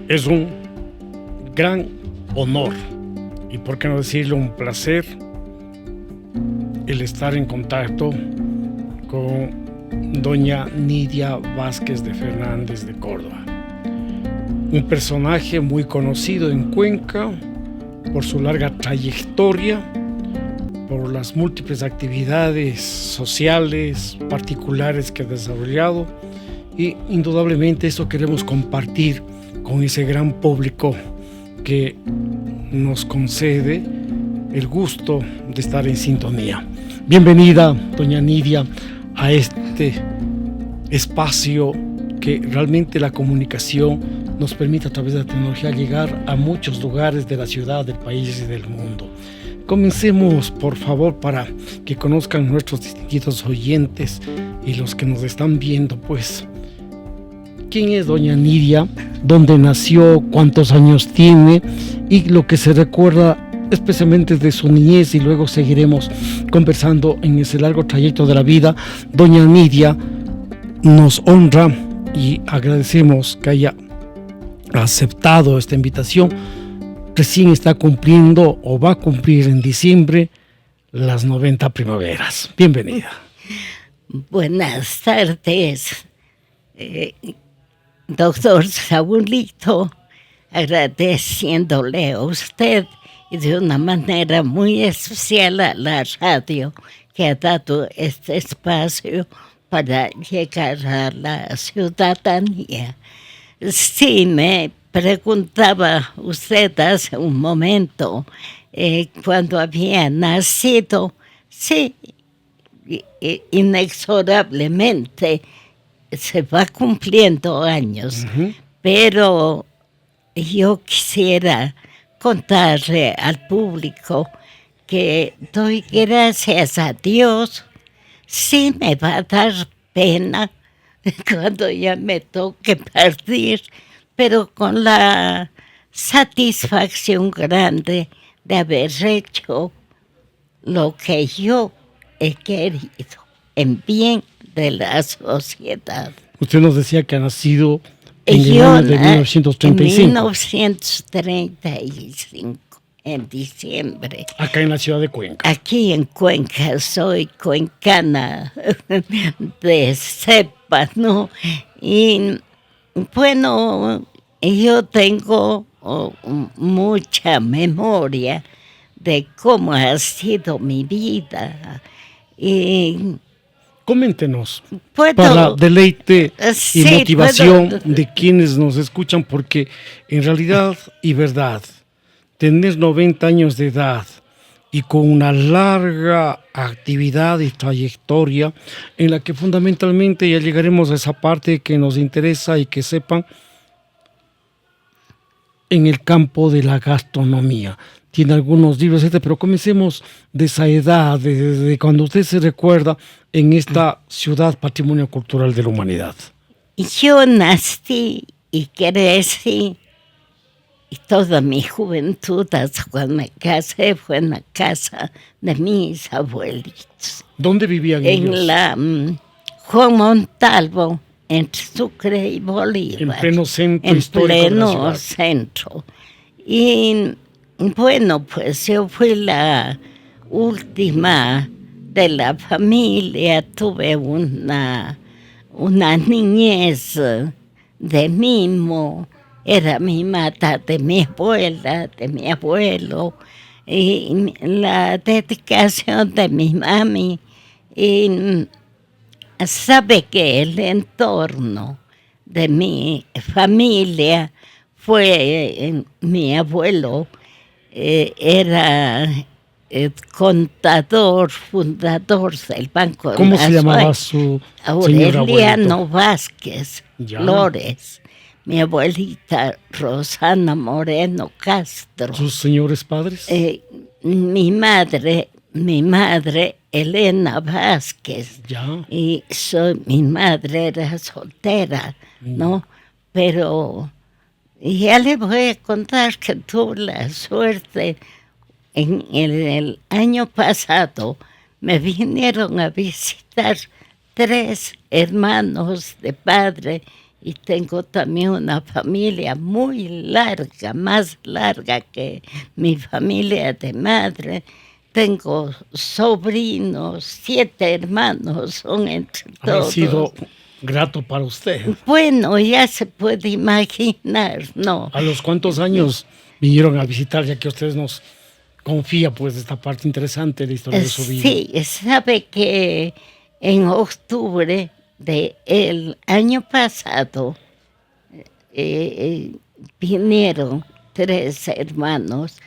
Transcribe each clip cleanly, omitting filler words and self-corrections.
Es un gran honor y, por qué no decirlo, un placer el estar en contacto con doña Nidia Vázquez de Fernández de Córdoba. Un personaje muy conocido en Cuenca por su larga trayectoria, por las múltiples actividades sociales, particulares que ha desarrollado, y indudablemente eso queremos compartir con ese gran público que nos concede el gusto de estar en sintonía. Bienvenida, doña Nidia, a este espacio que realmente la comunicación nos permite a través de la tecnología llegar a muchos lugares de la ciudad, del país y del mundo. Comencemos, por favor, para que conozcan nuestros distinguidos oyentes y los que nos están viendo, pues, ¿quién es doña Nidia? ¿Dónde nació? ¿Cuántos años tiene? Y lo que se recuerda especialmente de su niñez, y luego seguiremos conversando en ese largo trayecto de la vida. Doña Nidia nos honra y agradecemos que haya aceptado esta invitación. Recién está cumpliendo o va a cumplir en diciembre las 90 primaveras. Bienvenida. Buenas tardes, doctor Saúlito, agradeciéndole a usted y de una manera muy especial a la radio que ha dado este espacio para llegar a la ciudadanía. Sí, me preguntaba usted hace un momento cuando había nacido. Sí, inexorablemente se va cumpliendo años, pero yo quisiera contarle al público que doy gracias a Dios. Sí me va a dar pena cuando ya me toque partir, pero con la satisfacción grande de haber hecho lo que yo he querido en bien de la sociedad. Usted nos decía que ha nacido en el año de 1935. En 1935, en diciembre. Acá en la ciudad de Cuenca. Aquí en Cuenca, soy cuencana de cepa, ¿no? Y bueno, yo tengo mucha memoria de cómo ha sido mi vida. Y coméntenos, para deleite y motivación de quienes nos escuchan, porque en realidad y verdad, tener 90 años de edad y con una larga actividad y trayectoria en la que fundamentalmente ya llegaremos a esa parte que nos interesa y que sepan, en el campo de la gastronomía. Tiene algunos libros, etc., pero comencemos de esa edad, de cuando usted se recuerda en esta ciudad patrimonio cultural de la humanidad. Yo nací y crecí, y toda mi juventud, hasta cuando me casé, fue en la casa de mis abuelitos. ¿Dónde vivían ellos? En la Juan Montalvo, entre Sucre y Bolívar. En pleno centro histórico de la ciudad. En pleno centro. Y bueno, pues yo fui la última de la familia. Tuve una niñez de mimo. Era mimada de mi abuela, de mi abuelo, y la dedicación de mi mami. Y sabe que el entorno de mi familia fue mi abuelo. Era contador, fundador del Banco de ¿Cómo se llamaba su señor Aureliano Vázquez ya. Flores. Mi abuelita Rosana Moreno Castro. ¿Sus señores padres? Mi madre Elena Vázquez. Ya. Y mi madre era soltera, ¿no? Pero ya le voy a contar que tuve la suerte. En el año pasado me vinieron a visitar 3 hermanos de padre y tengo también una familia muy larga, más larga que mi familia de madre. Tengo sobrinos, 7 hermanos, son entre Habrá todos. sido grato para usted. Bueno, ya se puede imaginar, ¿no? ¿A los cuántos años vinieron a visitar, ya que ustedes nos confía pues de esta parte interesante de la historia de su vida? Sí, sabe que en octubre del año pasado vinieron 3 hermanos.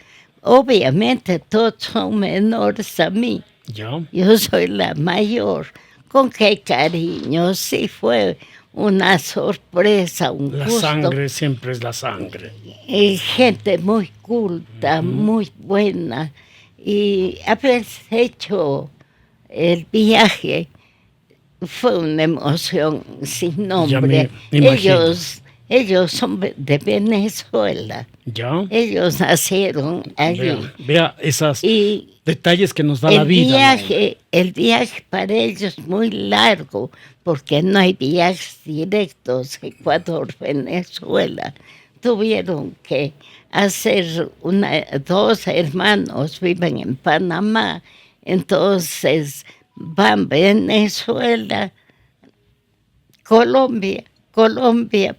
Obviamente todos son menores a mí. Ya. Yo soy la mayor. Con qué cariño, sí fue una sorpresa, un La gusto. sangre siempre es la sangre. Gente muy culta, muy buena. Y haber hecho el viaje fue una emoción sin nombre. me imagino. Ellos son de Venezuela. Ya. Ellos nacieron allí. Vea esos Y detalles que nos da la vida. el viaje para ellos es muy largo, porque no hay viajes directos Ecuador-Venezuela. Tuvieron que hacer 2 hermanos viven en Panamá, entonces van Venezuela, Colombia,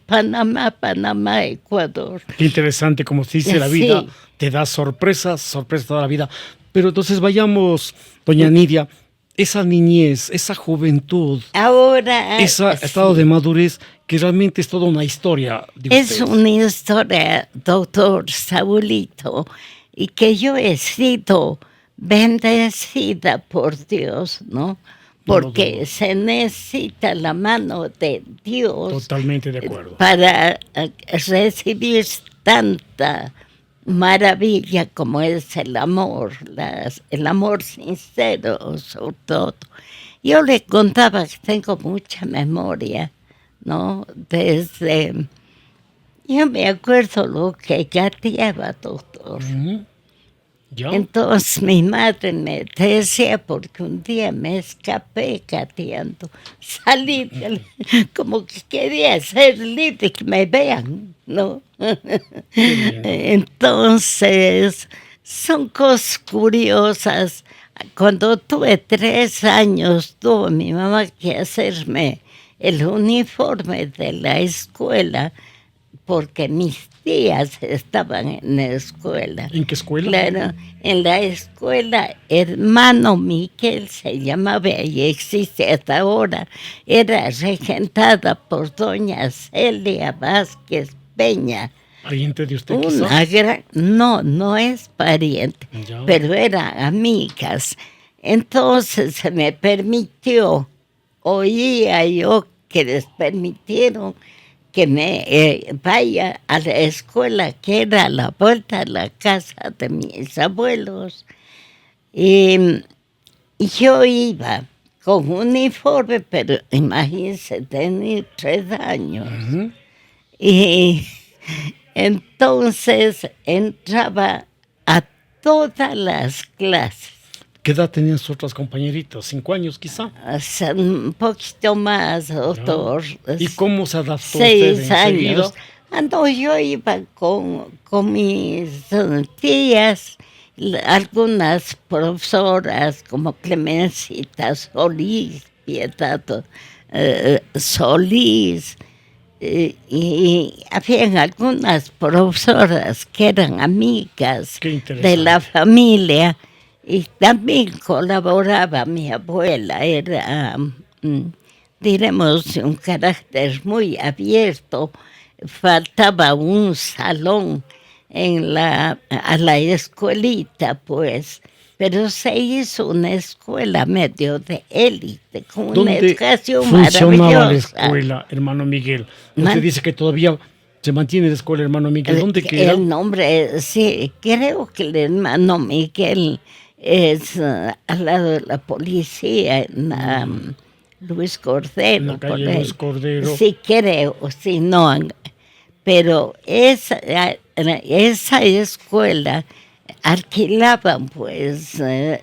Panamá, Ecuador. Qué interesante, como se dice, la vida te da sorpresas toda la vida. Pero entonces vayamos, doña Nidia, esa niñez, esa juventud, Ahora ese estado de madurez, que realmente es toda una historia de es ustedes. una historia, doctor Saulito, y que yo he sido bendecida por Dios, ¿no? Porque se necesita la mano de Dios. Totalmente de acuerdo. Para recibir tanta maravilla como es el amor sincero sobre todo. Yo le contaba que tengo mucha memoria, ¿no? Yo me acuerdo lo que gateaba, doctor. ¿Ya? Entonces mi madre me decía, porque un día me escapé gateando, salí como que quería ser libre, que me vean, ¿no? Entonces, son cosas curiosas. Cuando tuve 3 años, tuvo mi mamá que hacerme el uniforme de la escuela, porque mis tías estaban en la escuela. ¿En qué escuela? Claro, en la escuela Hermano Miguel se llamaba y existe hasta ahora. Era regentada por doña Celia Vázquez Peña. ¿Pariente de usted Una quizás? no es pariente, Ya. pero eran amigas. Entonces se me permitió, oía yo que les permitieron que me vaya a la escuela que era a la vuelta de la casa de mis abuelos. Y yo iba con uniforme, pero imagínense, tenía 3 años. Y entonces entraba a todas las clases. ¿Qué edad tenían sus otras compañeritas? 5 años quizá. Un poquito más, doctor. ¿Y cómo se adaptó usted 6 años. Yo iba con mis tías, algunas profesoras como Clemencita Solís, Piedad Solís, y habían algunas profesoras que eran amigas de la familia. Y también colaboraba mi abuela, era, diremos, un carácter muy abierto. Faltaba un salón a la escuelita, pues, pero se hizo una escuela medio de élite, con una educación maravillosa. ¿Dónde funcionaba la escuela, hermano Miguel? Usted dice que todavía se mantiene la escuela, hermano Miguel. ¿Dónde queda? El nombre, sí, creo que el hermano Miguel es al lado de la policía, en Luis Cordero. En la calle Luis Cordero. Sí, creo, sí, no. Pero esa escuela alquilaban pues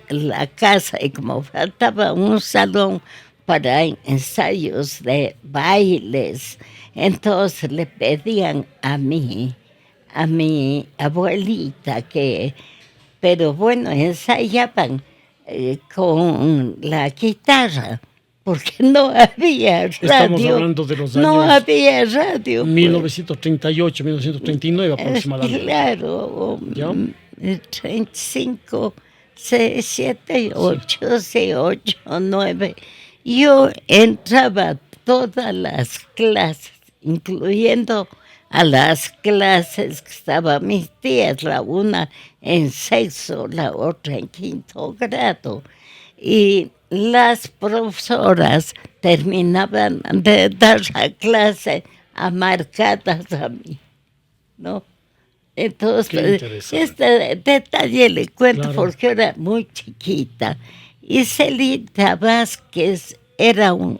la casa, y como faltaba un salón, para ensayos de bailes. Entonces le pedían a mi abuelita pero bueno, ensayaban con la guitarra, porque no había radio. Estamos hablando de los años... No había radio. 1938, 1939 aproximadamente. Claro, ¿Ya? 35, 6, 7, 8, 6, 8, 9. Yo entraba a todas las clases, incluyendo a las clases que estaban mis tías, la una en sexto, la otra en quinto grado. Y las profesoras terminaban de dar la clase amargadas a mí, ¿no? Entonces, este detalle le cuento porque era muy chiquita. Y Celita Vázquez era un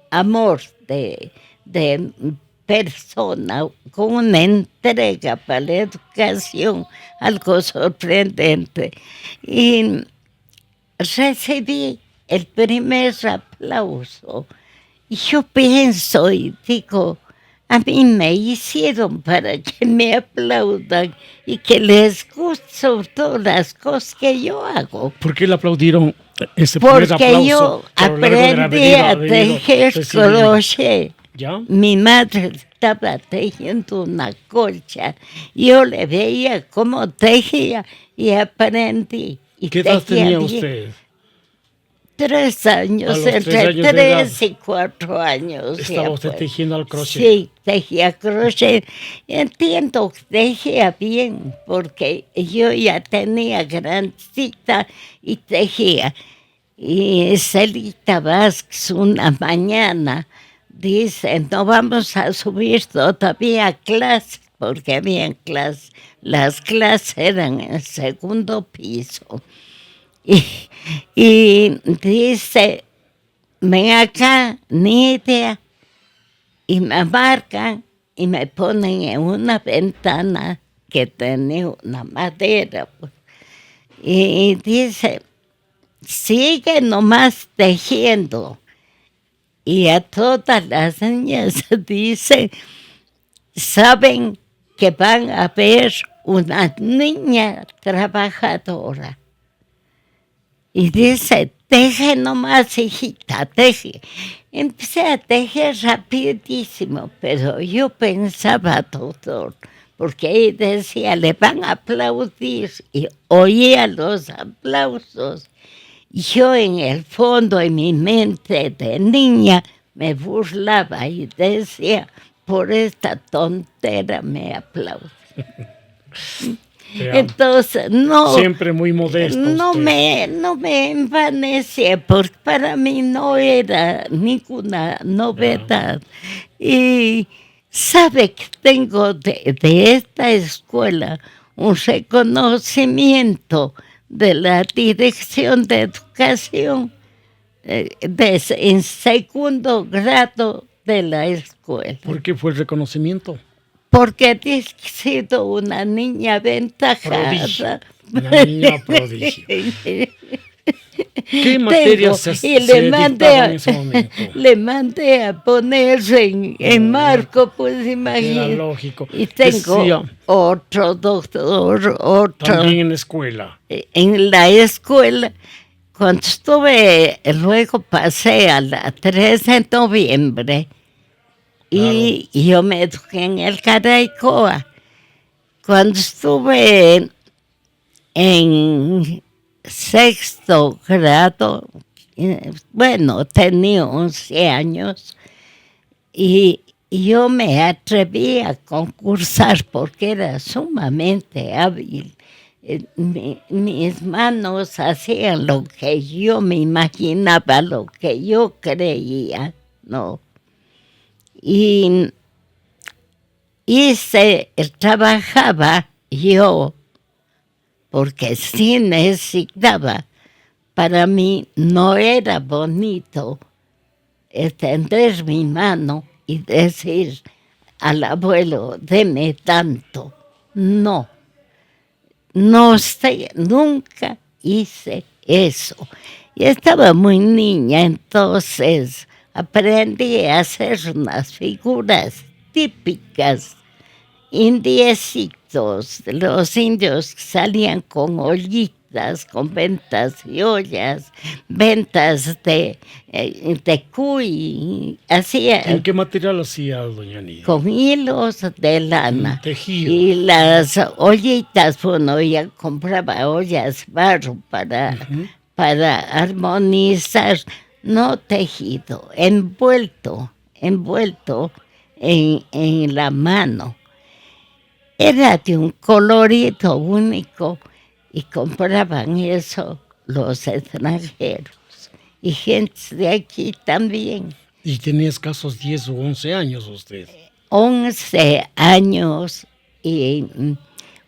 amor de persona, con una entrega para la educación, algo sorprendente. Y recibí el primer aplauso. Y yo pienso y digo, a mí me hicieron para que me aplaudan y que les guste sobre todo las cosas que yo hago. ¿Por qué le aplaudieron ese primer aplauso? Porque yo aprendí a tejer crochet. ¿Ya? Mi madre estaba tejiendo una colcha. Yo le veía cómo tejía y aprendí. Y ¿qué edad tenía usted? 3 años, entre 3 y 4 años. ¿Estaba usted tejiendo al crochet? Sí, tejía crochet. Entiendo que tejía bien, porque yo ya tenía grandecita y tejía. Y Celita Vázquez una mañana dice, no vamos a subir todavía a clases, porque habían clases. Las clases eran en el segundo piso. Y dice, ven acá, Nidia, y me marcan y me ponen en una ventana que tenía una madera. Pues. Y dice, sigue nomás tejiendo. Y a todas las niñas dice, saben que van a ver una niña trabajadora. Y dice, teje nomás, hijita, teje. Empecé a tejer rapidísimo, pero yo pensaba, doctor, porque él decía, le van a aplaudir, y oía los aplausos. Yo en el fondo, en mi mente de niña, me burlaba y decía, por esta tontera me aplauden. Entonces, no. Siempre muy modesto. No me envanecía, porque para mí no era ninguna novedad. Y sabe que tengo de esta escuela un reconocimiento de la Dirección de Educación en segundo grado de la escuela. ¿Por qué fue el reconocimiento? Porque he sido una niña aventajada. Prodigio. Una niña prodigio. ¿Qué materias se dictaban en ese momento? Le mandé a poner en marco, pues imagínate. Era lógico. Y tengo decía, otro doctor, también en la escuela. En la escuela, cuando luego pasé a la 3 de noviembre, y yo me eduqué en el Caraicoa. Cuando estuve en sexto grado, bueno, tenía 11 años, y yo me atreví a concursar porque era sumamente hábil. Mis manos hacían lo que yo me imaginaba, lo que yo creía, ¿no? Y trabajaba yo, porque sí necesitaba. Para mí no era bonito extender mi mano y decir al abuelo, deme tanto. No sé, nunca hice eso. Y estaba muy niña, entonces aprendí a hacer unas figuras típicas, indiecitos, los indios que salían con ollitas, con ventas y ollas, ventas de cuy, hacía ¿En qué material hacía doña Nidia? con hilos de lana. Tejido. Y las ollitas, bueno, ella compraba ollas barro para armonizar, no tejido, envuelto en la mano. Era de un colorido único y compraban eso los extranjeros y gente de aquí también. Y tenía escasos 10 o 11 años usted. 11 años y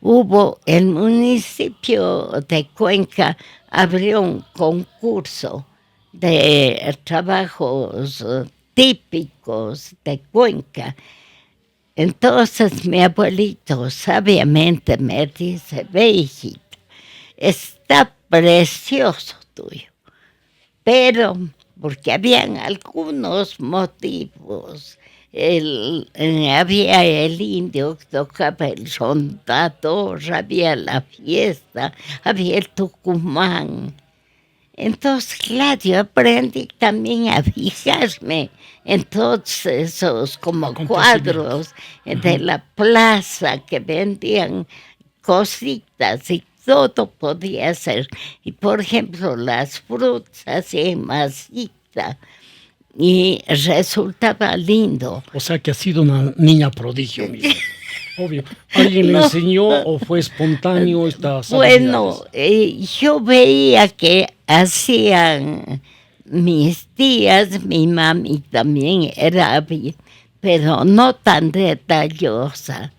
hubo el municipio de Cuenca abrió un concurso de trabajos típicos de Cuenca. Entonces mi abuelito sabiamente me dice, ve hijita, está precioso tuyo, pero porque habían algunos motivos. Había el indio que tocaba el rondador, había la fiesta, había el Tucumán. Entonces, claro, yo aprendí también a fijarme en todos esos como cuadros de la plaza que vendían cositas y todo podía ser. Y por ejemplo, las frutas en masita. Y resultaba lindo. O sea que ha sido una niña prodigio, mira. Obvio. ¿Alguien le enseñó o fue espontáneo estas Bueno, yo veía que hacían mis tías, mi mami también era bien, pero no tan detallosa.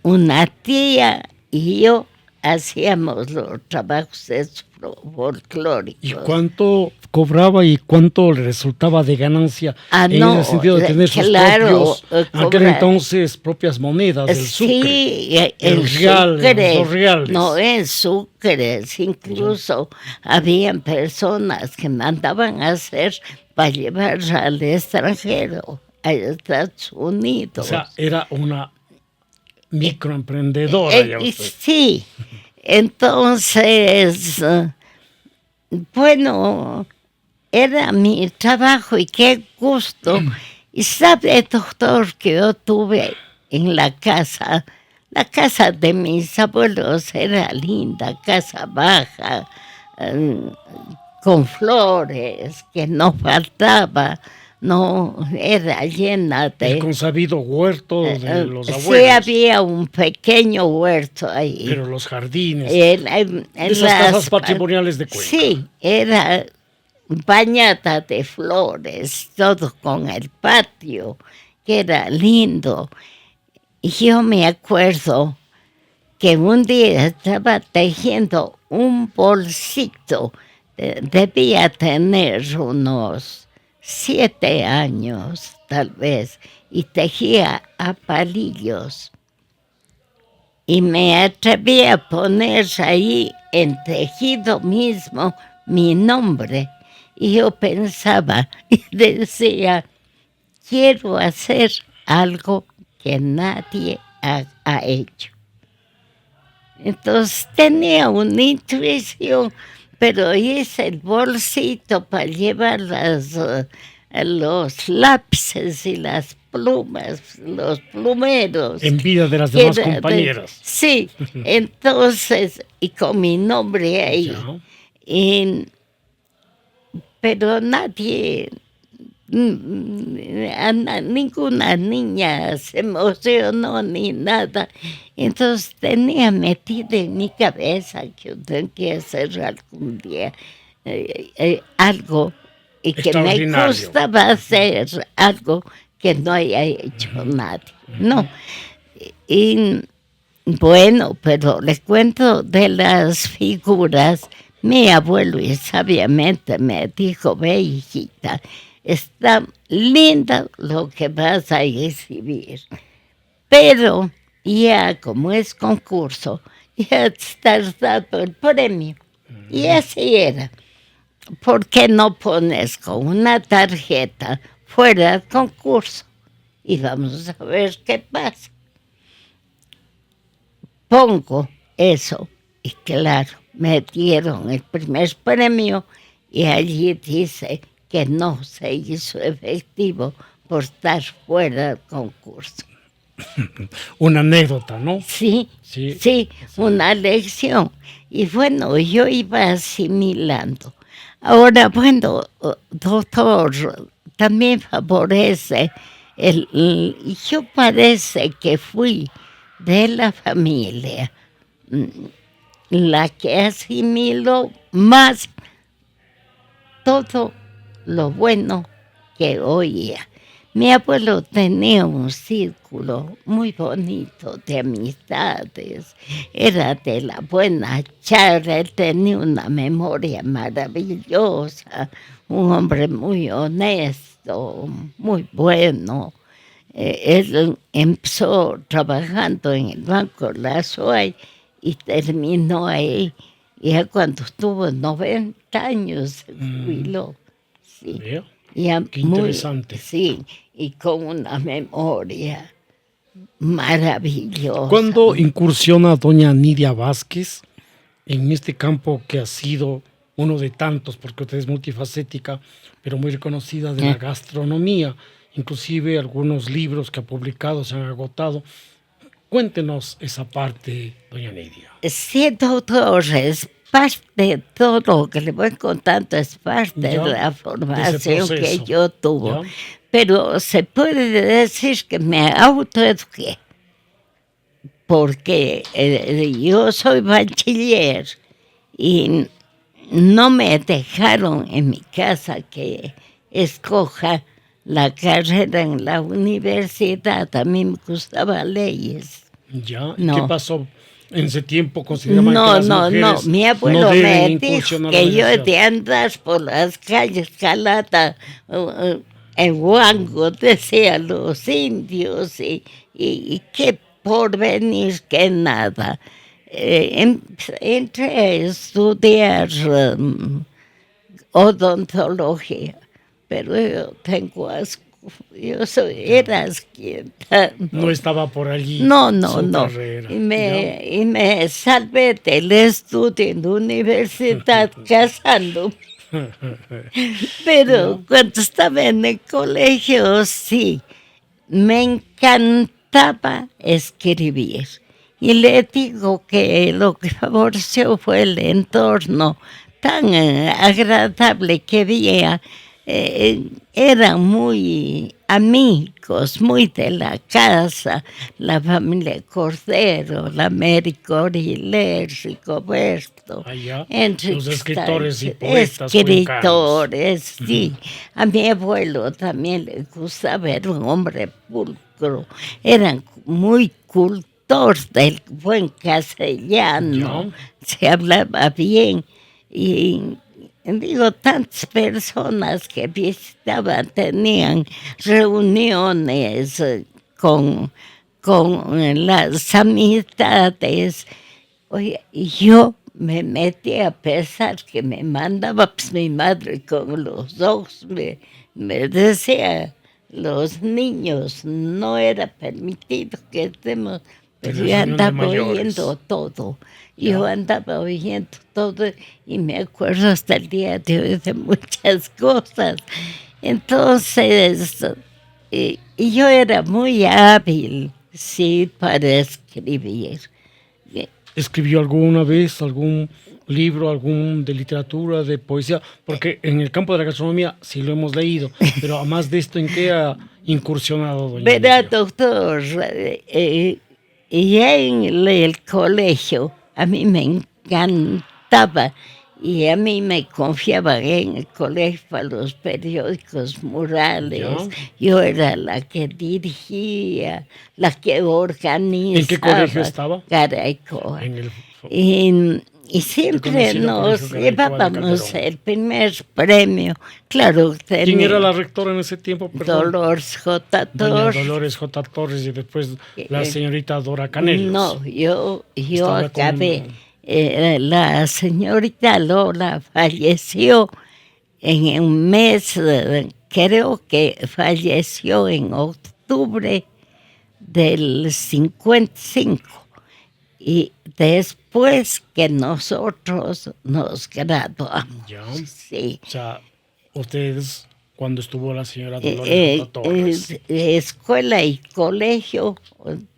Una tía y yo hacíamos los trabajos folclóricos. ¿Y cuánto cobraba y cuánto le resultaba de ganancia en el sentido de tener sus propios, aquel entonces, propias monedas del Sucre? Sí, los reales. No, en Sucres, incluso habían personas que mandaban a hacer para llevar al extranjero, a Estados Unidos. O sea, era una microemprendedora. Sí, entonces, bueno, era mi trabajo y qué gusto. Y sabe, doctor, que yo tuve en la casa de mis abuelos era linda, casa baja, con flores, que no faltaba. No, era llena de... El consabido huerto de los abuelos. Sí, había un pequeño huerto ahí. Pero los jardines, en esas casas patrimoniales de Cuenca. Sí, era bañada de flores, todo con el patio, que era lindo. Y yo me acuerdo que un día estaba tejiendo un bolsito, debía tener unos 7 años, tal vez, y tejía a palillos. Y me atreví a poner ahí en tejido mismo mi nombre. Y yo pensaba y decía, quiero hacer algo que nadie ha hecho. Entonces tenía una intuición, pero hice el bolsito para llevar los lápices y las plumas, los plumeros. En vida de las demás compañeras. Sí, entonces, y con mi nombre ahí. Pero nadie, ninguna niña se emocionó ni nada. Entonces tenía metido en mi cabeza que yo tenía que hacer algún día algo y que me gustaba hacer algo que no haya hecho nadie. No. Y bueno, pero les cuento de las figuras. Mi abuelo y sabiamente me dijo, ve hijita, está linda lo que vas a exhibir, pero ya como es concurso, ya estás dando el premio. Y así era. ¿por qué no pones con una tarjeta fuera del concurso? Y vamos a ver qué pasa. Pongo eso y claro, me dieron el primer premio y allí dice que no se hizo efectivo por estar fuera del concurso. Una anécdota, ¿no? Sí, una lección. Y bueno, yo iba asimilando. Ahora, bueno, doctor, también favorece yo parece que fui de la familia la que asimiló más todo lo bueno que oía. Mi abuelo tenía un círculo muy bonito de amistades, era de la buena charla, él tenía una memoria maravillosa, un hombre muy honesto, muy bueno. Él empezó trabajando en el Banco La Suay y terminó ahí. Ya cuando tuvo 90 años se jubiló. Sí. Ya, qué interesante. Sí, y con una memoria maravillosa. ¿Cuándo incursiona doña Nidia Vázquez en este campo que ha sido uno de tantos, porque usted es multifacética, pero muy reconocida de la gastronomía? Inclusive algunos libros que ha publicado se han agotado. Cuéntenos esa parte, doña Nidia. Sí, doctor, es parte de todo lo que le voy contando, es parte de la formación que yo tuve. Pero se puede decir que me autoeduqué, porque yo soy bachiller y no me dejaron en mi casa que escoja la carrera en la universidad. A mí me gustaban leyes. Ya, ¿y qué pasó? En ese tiempo consideraban que las mujeres mi abuelo me dijo que yo de andar por las calles Calata, en Huango, decían los indios, y qué porvenir, que nada. Entré a estudiar odontología, pero yo tengo asco. Yo era asquienta. No estaba por allí. No. Y me salvé del estudio en la universidad casándome. Pero cuando estaba en el colegio, sí, me encantaba escribir. Y le digo que lo que favoreció fue el entorno tan agradable que había. Eran muy amigos, muy de la casa, la familia Cordero, la Mary Coriler, Rigoberto, los escritores y poetas. Escritores, sí. A mi abuelo también le gustaba, era un hombre pulcro, eran muy cultos del buen castellano, se hablaba bien y digo, tantas personas que visitaban tenían reuniones con las amistades. Oye, yo me metí, a pesar que me mandaba pues, mi madre con los ojos, me decía, los niños no era permitido que estemos, pero yo andaba oyendo todo. Yo andaba oyendo todo y me acuerdo hasta el día de hoy de muchas cosas. Entonces, y yo era muy hábil, sí, para escribir. ¿Escribió alguna vez algún libro, algún de literatura, de poesía? Porque en el campo de la gastronomía sí lo hemos leído, pero además de esto, ¿en qué ha incursionado, doña Nidia? Verá, doctor, ya en el colegio a mí me encantaba y a mí me confiaban en el colegio para los periódicos murales. Yo era la que dirigía, la que organizaba. ¿En qué colegio estaba? Garaycoa. Y siempre nos llevábamos el primer premio. Claro. ¿Quién era la rectora en ese tiempo? Perdón. Dolores J. Torres. Doña Dolores J. Torres y después la señorita Dora Canelos. No, yo acabé. La señorita Lola falleció en un mes, creo que falleció en octubre del 55. Y después que nosotros nos graduamos. Ya. Sí. O sea, ustedes, cuando estuvo la señora Dolores J. Torres. Escuela y colegio,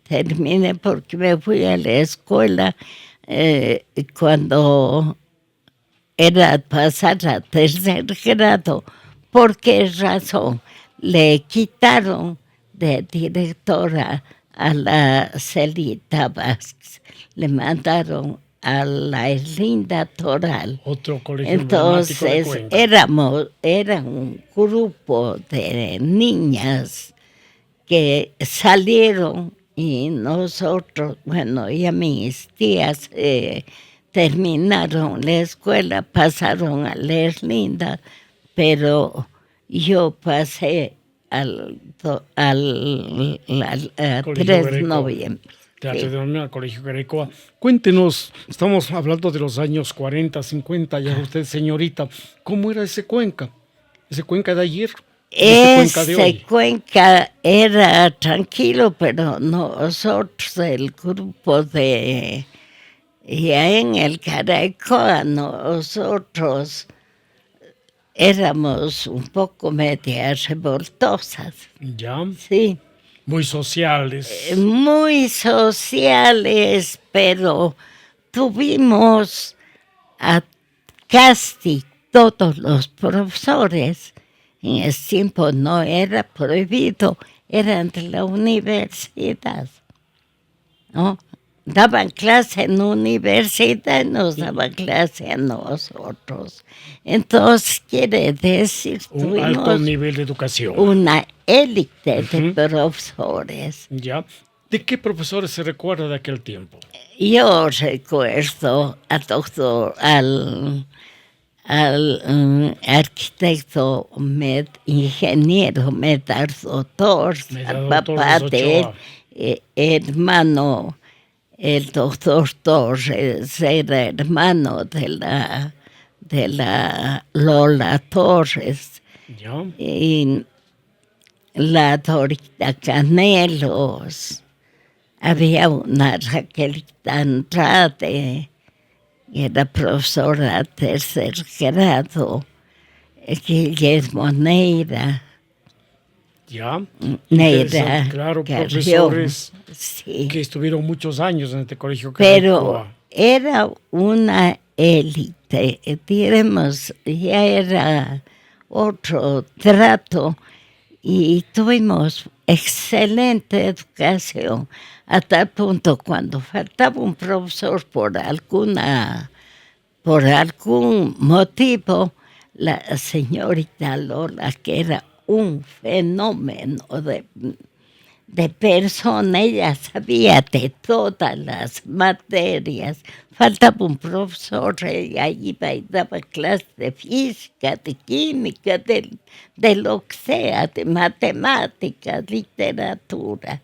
terminé porque me fui a la escuela cuando era pasar a tercer grado. ¿Por qué razón? Le quitaron de directora a la Celita Vázquez, le mandaron a la Erlinda Toral. Otro colegio emblemático de Entonces Cuenca. era un grupo de niñas que salieron y nosotros, bueno, y a mis tías terminaron la escuela, pasaron a la Erlinda, pero yo pasé al 3 de noviembre. Teatro de Noviembre, al Colegio Grecoa. Cuéntenos, estamos hablando de los años 40, 50, ya usted, señorita, ¿cómo era ese Cuenca? Ese Cuenca de ayer. Ese Cuenca era tranquilo, pero nosotros, el grupo de... Ya en el Caracoa, nosotros éramos un poco medias revoltosas. Ya. Sí. Muy sociales. Muy sociales, pero tuvimos a casi todos los profesores. En ese tiempo no era prohibido, eran de la universidad, ¿no? Daban clase en universidad, nos daban clase a nosotros. Entonces, quiere decir, un alto nivel de educación. Una élite de profesores. Ya. ¿De qué profesores se recuerda de aquel tiempo? Yo recuerdo al arquitecto ingeniero Medardo Torres, papá de hermano. El doctor Torres era hermano de la Lola Torres. ¿Ya? Y la Dorita Canelos. Había una Raquelita Andrade, que era profesora de tercer grado. Guillermo Neira. Ya. Neira. Claro, Carrión, profesores sí. Que estuvieron muchos años en este colegio. Pero era una élite, diremos, ya era otro trato y tuvimos excelente educación, a tal punto cuando faltaba un profesor por algún motivo, la señorita Lola, que era un fenómeno de persona, ella sabía de todas las materias. Faltaba un profesor, ella iba y daba clases de física, de química, de lo que sea, de matemáticas, literatura.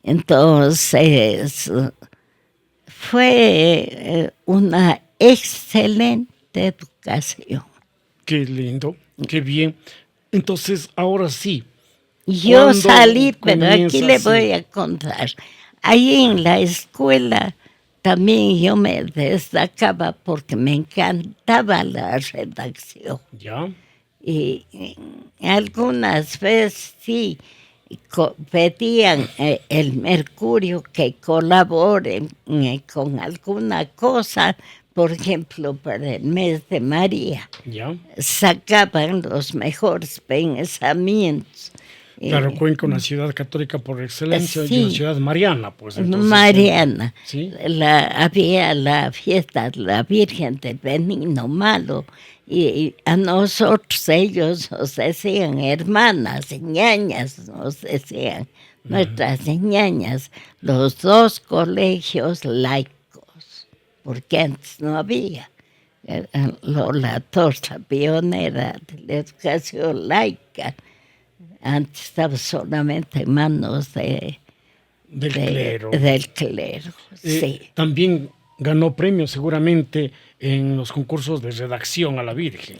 Entonces, fue una excelente educación. Qué lindo, qué bien. Entonces, ahora sí. Yo salí, pero aquí le voy a contar. Ahí en la escuela también yo me destacaba porque me encantaba la redacción. ¿Ya? Y algunas veces sí pedían el Mercurio que colaboren con alguna cosa. Por ejemplo, para el mes de María, ¿ya? Sacaban los mejores pensamientos. Claro, Cuenca, una ciudad católica por excelencia, sí, y una ciudad mariana, pues. Entonces, mariana. ¿sí? Había la fiesta de la Virgen de Benigno Malo, y a nosotros ellos nos decían hermanas, ñañas, nos decían, nuestras ñañas, los dos colegios laicos, porque antes no había. Lola Torres, la pionera de la educación laica. Antes estaba solamente en manos del clero. Del clero, sí. También ganó premios seguramente en los concursos de redacción a la Virgen.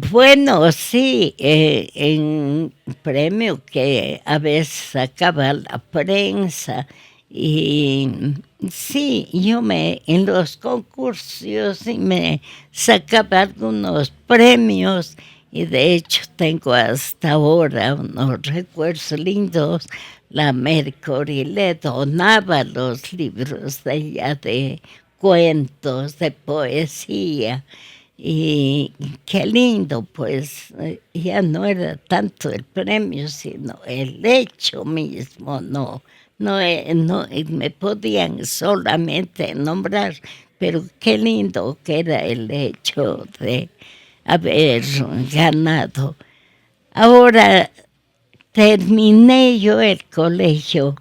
Bueno, sí, en premio que a veces sacaba la prensa y sí, en los concursos y me sacaba algunos premios y de hecho tengo hasta ahora unos recuerdos lindos. La Mercury le donaba los libros de ella de cuentos, de poesía. Y qué lindo, pues ya no era tanto el premio, sino el hecho mismo, me podían solamente nombrar, pero qué lindo que era el hecho de haber ganado. Ahora terminé yo el colegio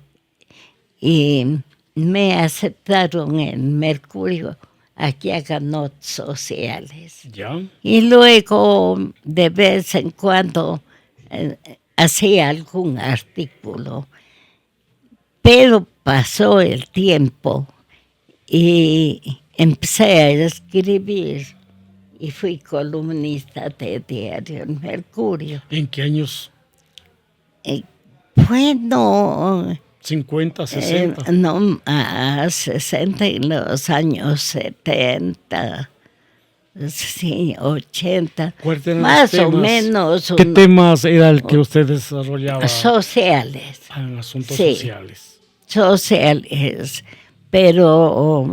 y me aceptaron en Mercurio. Aquí hagan notas sociales. ¿Ya? Y luego, de vez en cuando, hacía algún artículo. Pero pasó el tiempo y empecé a escribir y fui columnista de Diario El Mercurio. ¿En qué años? Bueno, 50, 60. no más, 60 en los años 70, sí, 80, ¿Cuáles eran más los o temas? menos. ¿Qué temas era el que usted desarrollaba? Sociales. En asuntos Sí. sociales. Sociales, pero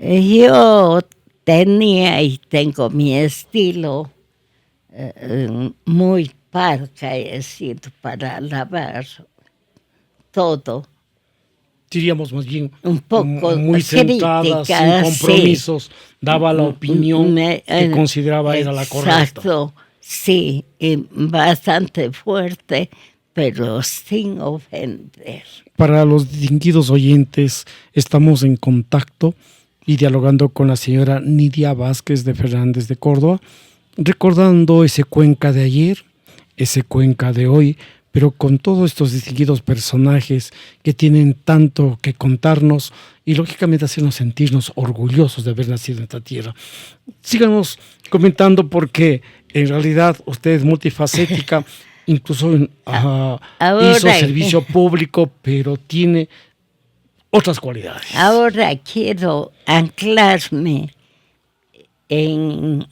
yo tenía y tengo mi estilo muy parca, he sido para lavar todo. Diríamos más bien Un poco muy centrada, sin crítica, compromisos, sí. daba la opinión que consideraba era la correcta. Exacto, sí, y bastante fuerte, pero sin ofender. Para los distinguidos oyentes, estamos en contacto y dialogando con la señora Nidia Vázquez de Fernández de Córdoba, recordando ese Cuenca de ayer, ese Cuenca de hoy, pero con todos estos distinguidos personajes que tienen tanto que contarnos y lógicamente hacernos sentirnos orgullosos de haber nacido en esta tierra. Síganos comentando porque en realidad usted es multifacética, incluso hizo servicio público, pero tiene otras cualidades. Ahora quiero anclarme en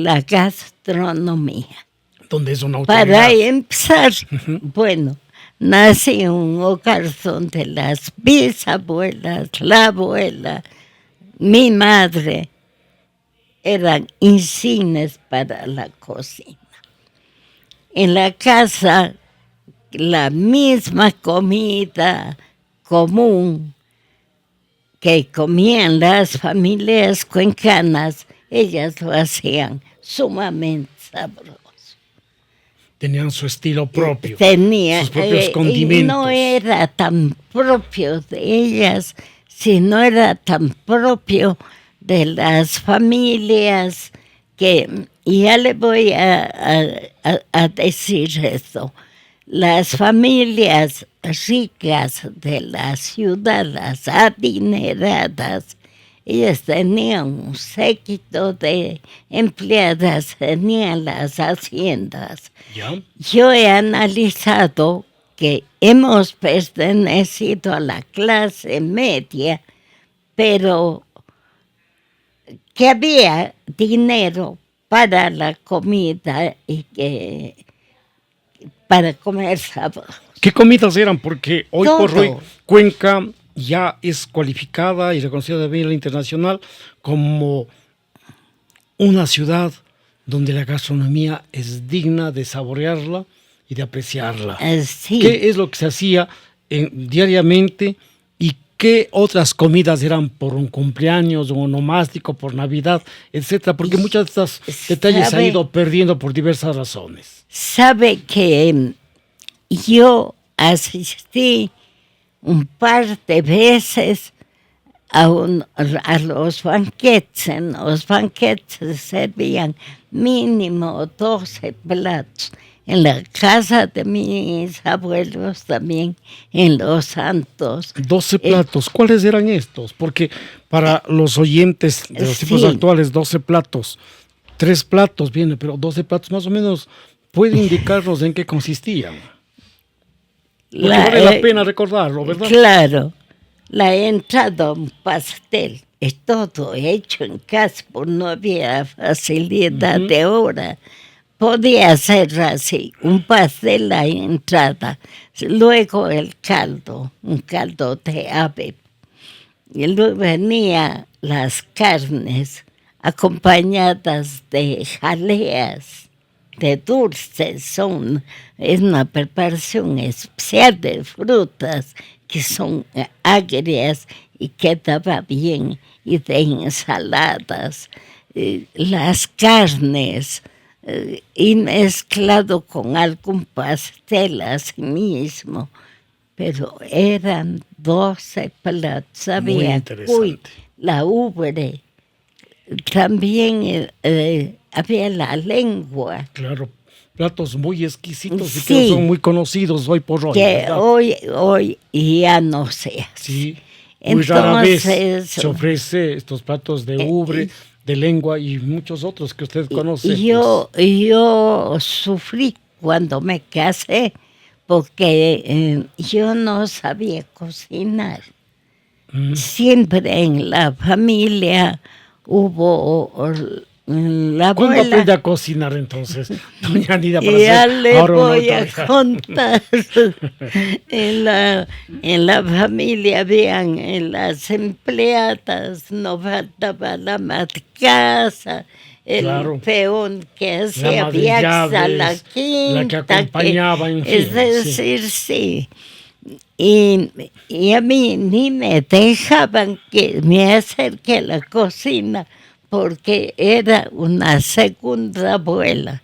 la gastronomía. Donde es una autoridad. Para empezar, bueno, nací en un hogar donde las bisabuelas, la abuela, mi madre, eran insignes para la cocina. En la casa, la misma comida común que comían las familias cuencanas, ellas lo hacían sumamente sabroso. Tenían su estilo propio, sus propios condimentos. Y no era tan propio de ellas, sino era tan propio de las familias que, y ya le voy a decir esto, las familias ricas de las ciudades adineradas, ellas tenían un séquito de empleadas, tenían las haciendas. ¿Ya? Yo he analizado que hemos pertenecido a la clase media, pero que había dinero para la comida y que para comer sabroso. ¿Qué comidas eran? Porque hoy Todo. por hoy Cuenca ya es cualificada y reconocida a nivel internacional como una ciudad donde la gastronomía es digna de saborearla y de apreciarla. Sí. ¿Qué es lo que se hacía diariamente y qué otras comidas eran por un cumpleaños, un onomástico, por Navidad, etcétera? Porque muchos de estos detalles se han ido perdiendo por diversas razones. Sabe que yo asistí un par de veces a los banquetes. En los banquetes servían mínimo 12 platos. en la casa de mis abuelos también, en Los Santos. 12 platos, ¿cuáles eran estos? Porque para los oyentes de los tiempos actuales, 12 platos, 3 platos viene, pero 12 platos más o menos puede indicarnos en qué consistían. Porque vale la pena recordarlo, ¿verdad? Claro, la entrada, un pastel, es todo hecho en casa, porque no había facilidad de hora. Podía ser así, un pastel la entrada, luego el caldo, un caldo de ave. Y luego venían las carnes acompañadas de jaleas, de dulces, es una preparación especial de frutas que son agrias y quedaba bien, y de ensaladas, las carnes, y mezclado con algún pastel así mismo, pero eran 12 platos. Había cuy, la ubre, también había la lengua. Claro, platos muy exquisitos y que son muy conocidos hoy por hoy. Que ¿verdad? hoy ya no se hace. Sí, muy rara vez se ofrece estos platos de ubre, de lengua y muchos otros que usted conoce. Yo sufrí cuando me casé porque yo no sabía cocinar. Siempre en la familia hubo la abuela. ¿Cuándo aprende a cocinar entonces, doña Anida? Ya le voy a contar. En la familia habían en las empleadas, no faltaba la ama de casa, el peón que hacía viajes a la quinta. La que acompañaba, en fin. Es decir, sí. Y a mí ni me dejaban que me acerque a la cocina porque era una segunda abuela.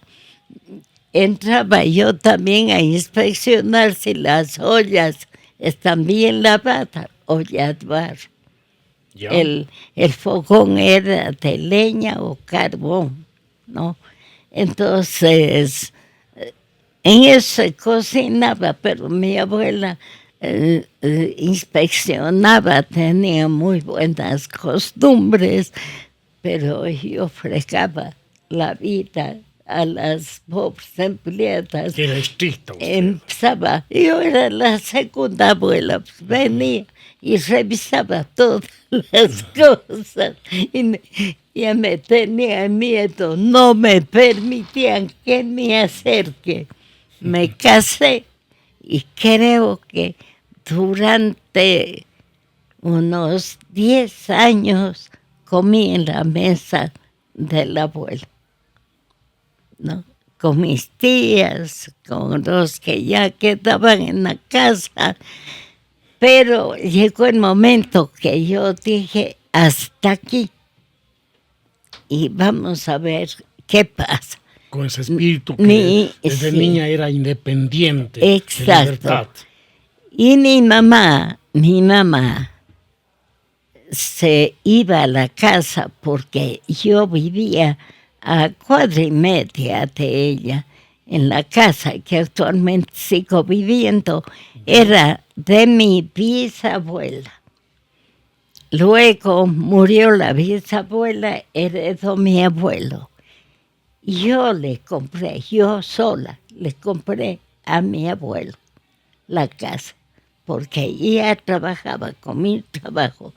Entraba yo también a inspeccionar si las ollas están bien lavadas, ollas de barro. El fogón era de leña o carbón, ¿no? Entonces, en eso se cocinaba, pero mi abuela inspeccionaba, tenía muy buenas costumbres, pero yo fregaba la vida a las pobres empleadas. Era estricto. Empezaba, yo era la segunda abuela, pues venía y revisaba todas las cosas y ya me tenía miedo, no me permitían que me acerque. Me casé y creo que durante unos 10 años comí en la mesa de la abuela, ¿no? Con mis tías, con los que ya quedaban en la casa, pero llegó el momento que yo dije, hasta aquí, y vamos a ver qué pasa. Con ese espíritu que desde niña era independiente. Exacto. De libertad. Y mi mamá se iba a la casa porque yo vivía a 1.5 cuadras de ella. En la casa que actualmente sigo viviendo era de mi bisabuela. Luego murió la bisabuela, heredó mi abuelo. Yo sola le compré a mi abuelo la casa, porque ella trabajaba con mi trabajo.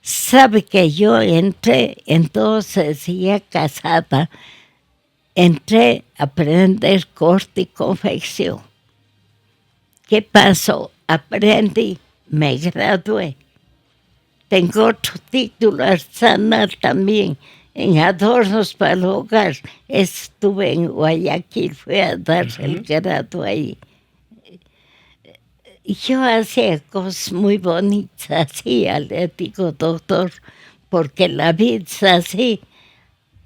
Sabe que yo entré, entonces ya casada, entré a aprender corte y confección. ¿Qué pasó? Aprendí, me gradué. Tengo otro título artesanal también, en adornos para el hogar. Estuve en Guayaquil, fui a dar el grado ahí. Yo hacía cosas muy bonitas, así, le digo, doctor, porque la vida así.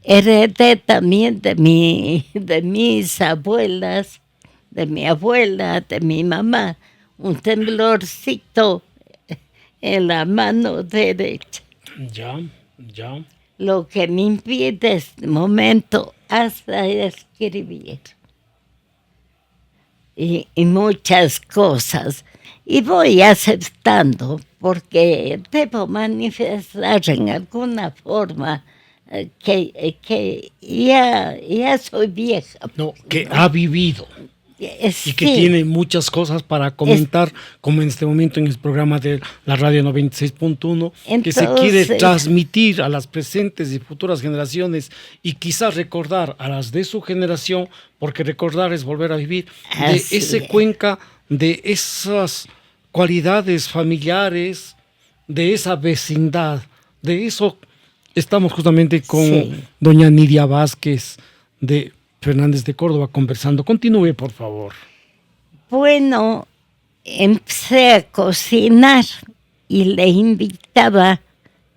Heredé también de mis abuelas, de mi abuela, de mi mamá, un temblorcito en la mano derecha. Ya. Lo que me impide este momento hasta escribir. y muchas cosas. Y voy aceptando porque debo manifestar en alguna forma que ya soy vieja. No, que ha vivido. Y que Sí. tiene muchas cosas para comentar, como en este momento en el programa de la radio 96.1, que se quiere transmitir a las presentes y futuras generaciones y quizás recordar a las de su generación, porque recordar es volver a vivir, de ese Cuenca, de esas cualidades familiares, de esa vecindad, de eso estamos justamente con doña Nidia Vázquez de Fernández de Córdoba conversando. Continúe, por favor. Bueno, empecé a cocinar y le invitaba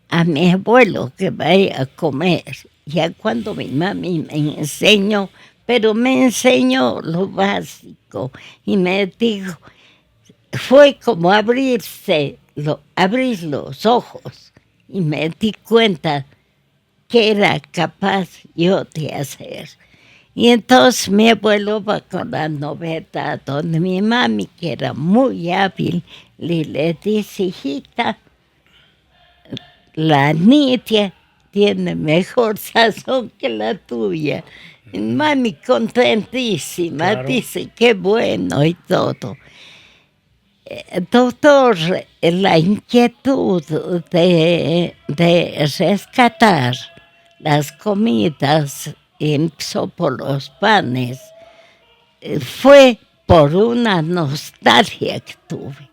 a mi abuelo que vaya a comer. Ya cuando mi mami me enseñó, pero me enseñó lo básico y me dijo, fue como abrir los ojos y me di cuenta que era capaz yo de hacer. Y entonces mi abuelo va con la novedad donde mi mami, que era muy hábil, le dice, hijita, la Nidia tiene mejor sazón que la tuya. Y mami contentísima, claro. Dice, qué bueno y todo. Doctor, la inquietud de rescatar las comidas empezó por los panes, fue por una nostalgia que tuve.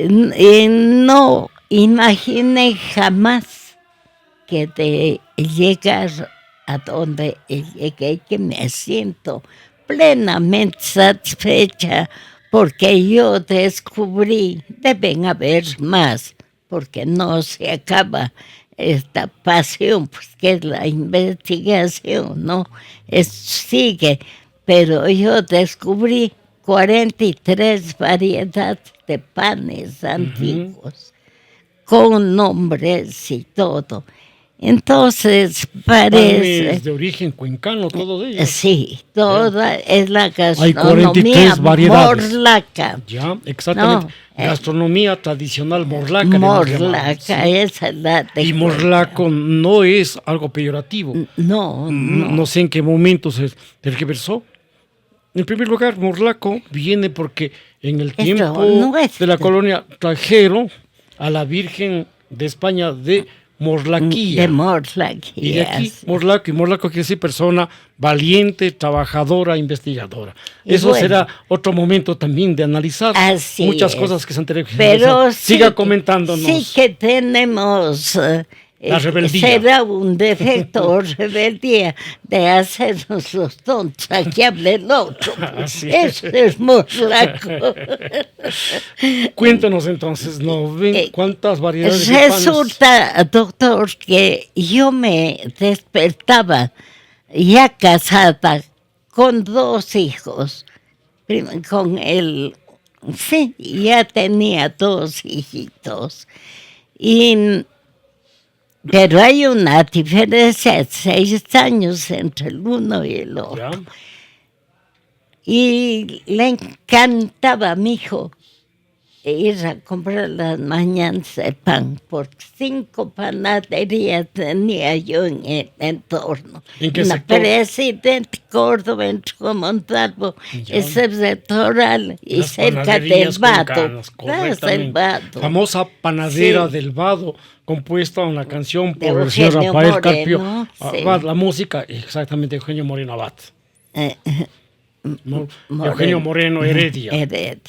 No imaginé jamás que de llegar a donde llegué, que me siento plenamente satisfecha porque yo descubrí, deben haber más, porque no se acaba esta pasión, pues que es la investigación, ¿no? Sigue, pero yo descubrí 43 variedades de panes antiguos, con nombres y todo. Entonces parece... Panes de origen cuencano, todos ellos. Sí, toda es la Hay 43 variedades. Morlaca. Ya, exactamente. No, gastronomía tradicional morlaca. Morlaca, esa es la de... Y morlaco no es algo peyorativo. No sé en qué momento se tergiversó. En primer lugar, morlaco viene porque en el tiempo de la colonia trajeron a la Virgen de España de Morlaquía. De Morlaquía. Y de aquí, morlaco, y morlaco quiere decir persona valiente, trabajadora, investigadora. Eso será otro momento también de analizar muchas cosas que se han tenido. Pero siga comentándonos. Sí que tenemos... la rebeldía. Será un defecto o rebeldía de hacernos los tontos, aquí hable el otro. Eso es morlaco. Cuéntanos entonces, ¿no? ¿Cuántas variedades de panes? Resulta, doctor, que yo me despertaba ya casada con 2 hijos, con él, sí, ya tenía 2 hijitos. Pero hay una diferencia de 6 años entre el uno y el otro. ¿Ya? Y le encantaba a mi hijo ir a comprar las mañanas el pan, porque 5 panaderías tenía yo en el entorno. ¿En qué sector? Presidente Córdoba, en Montalvo, ese sectoral y las cerca del Vado. Famosa panadera del Vado, compuesta una canción de por el señor Rafael Moreno, Carpio. Sí. La música, exactamente, Eugenio Moreno Abad. Eugenio Moreno Heredia.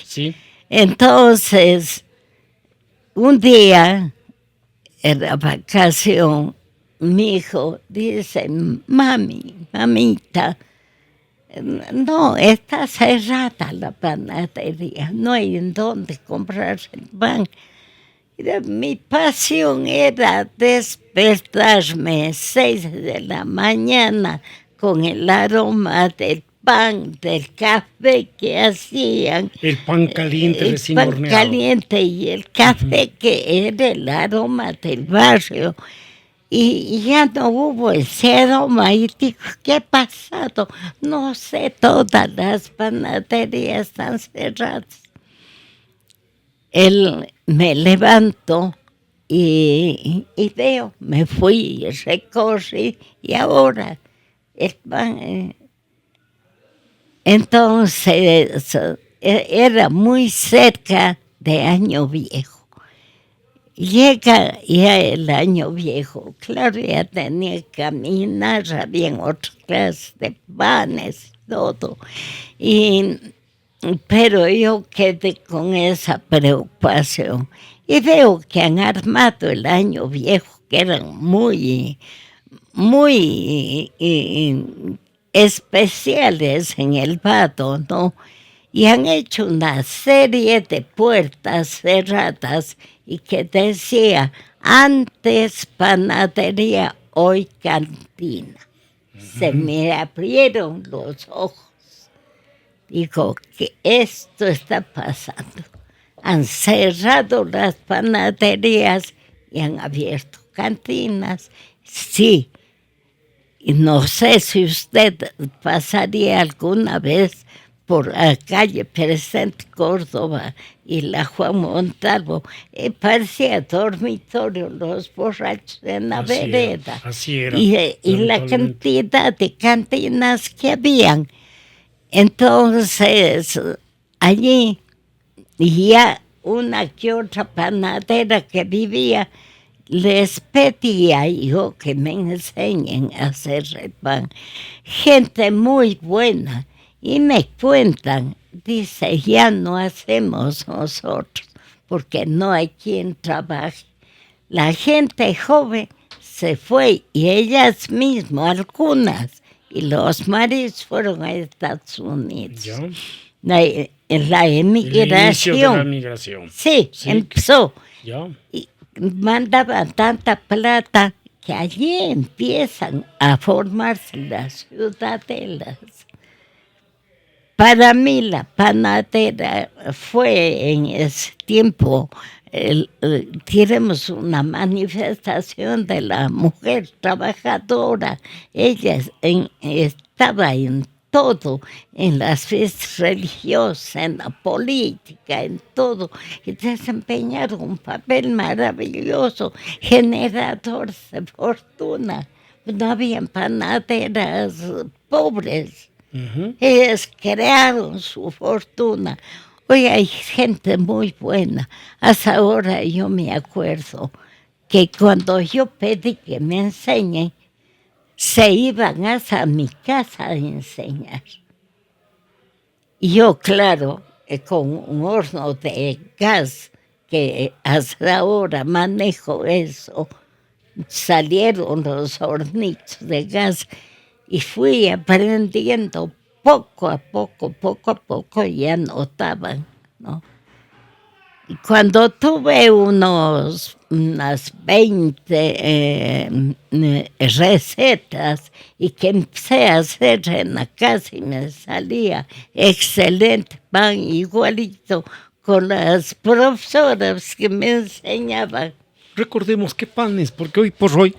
Sí. Entonces, un día, en la vacación, mi hijo dice, mamita, no, está cerrada la panadería, no hay en dónde comprar el pan. Mi pasión era despertarme 6 de la mañana con el aroma del pan, del café que hacían. El pan caliente recién horneado. El pan caliente y el café que era el aroma del barrio. Y ya no hubo ese aroma. Y digo, ¿qué ha pasado? No sé, todas las panaderías están cerradas. Él me levanto y veo, me fui, recorrí y ahora el pan. Entonces era muy cerca de Año Viejo. Llega ya el Año Viejo, claro, ya tenía que caminar, habían otras clases de panes, todo. Pero yo quedé con esa preocupación y veo que han armado el Año Viejo, que eran muy especiales en el Vado, ¿no? Y han hecho una serie de puertas cerradas y que decía, antes panadería, hoy cantina. Se me abrieron los ojos. Digo, que esto está pasando. Han cerrado las panaderías y han abierto cantinas. Sí, y no sé si usted pasaría alguna vez por la calle Presente Córdoba y la Juan Montalvo, parecía dormitorio, los borrachos en la vereda. Así era. Y la cantidad de cantinas que habían. Entonces, allí ya una que otra panadera que vivía, les pedía yo que me enseñen a hacer el pan. Gente muy buena. Y me cuentan, dice, ya no hacemos nosotros, porque no hay quien trabaje. La gente joven se fue y ellas mismas, algunas, y los maridos fueron a Estados Unidos. ¿Ya? La emigración. El inicio de la migración. Sí, empezó. ¿Ya? Y mandaban tanta plata que allí empiezan a formarse las ciudadelas. Para mí la panadera fue en ese tiempo, tenemos una manifestación de la mujer trabajadora. Ella estaba en todo, en las fiestas religiosas, en la política, en todo, y desempeñaron un papel maravilloso, generadores de fortuna. No había panaderas pobres. Ellos crearon su fortuna. Hoy hay gente muy buena. Hasta ahora yo me acuerdo que cuando yo pedí que me enseñen, se iban hasta mi casa a enseñar. Y yo, claro, con un horno de gas, que hasta ahora manejo eso, salieron los hornitos de gas. Y fui aprendiendo poco a poco, ya notaban, ¿no? Y cuando tuve unas 20 recetas y que empecé a hacer en la casa y me salía excelente pan, igualito con las profesoras que me enseñaban. Recordemos qué panes, porque hoy por hoy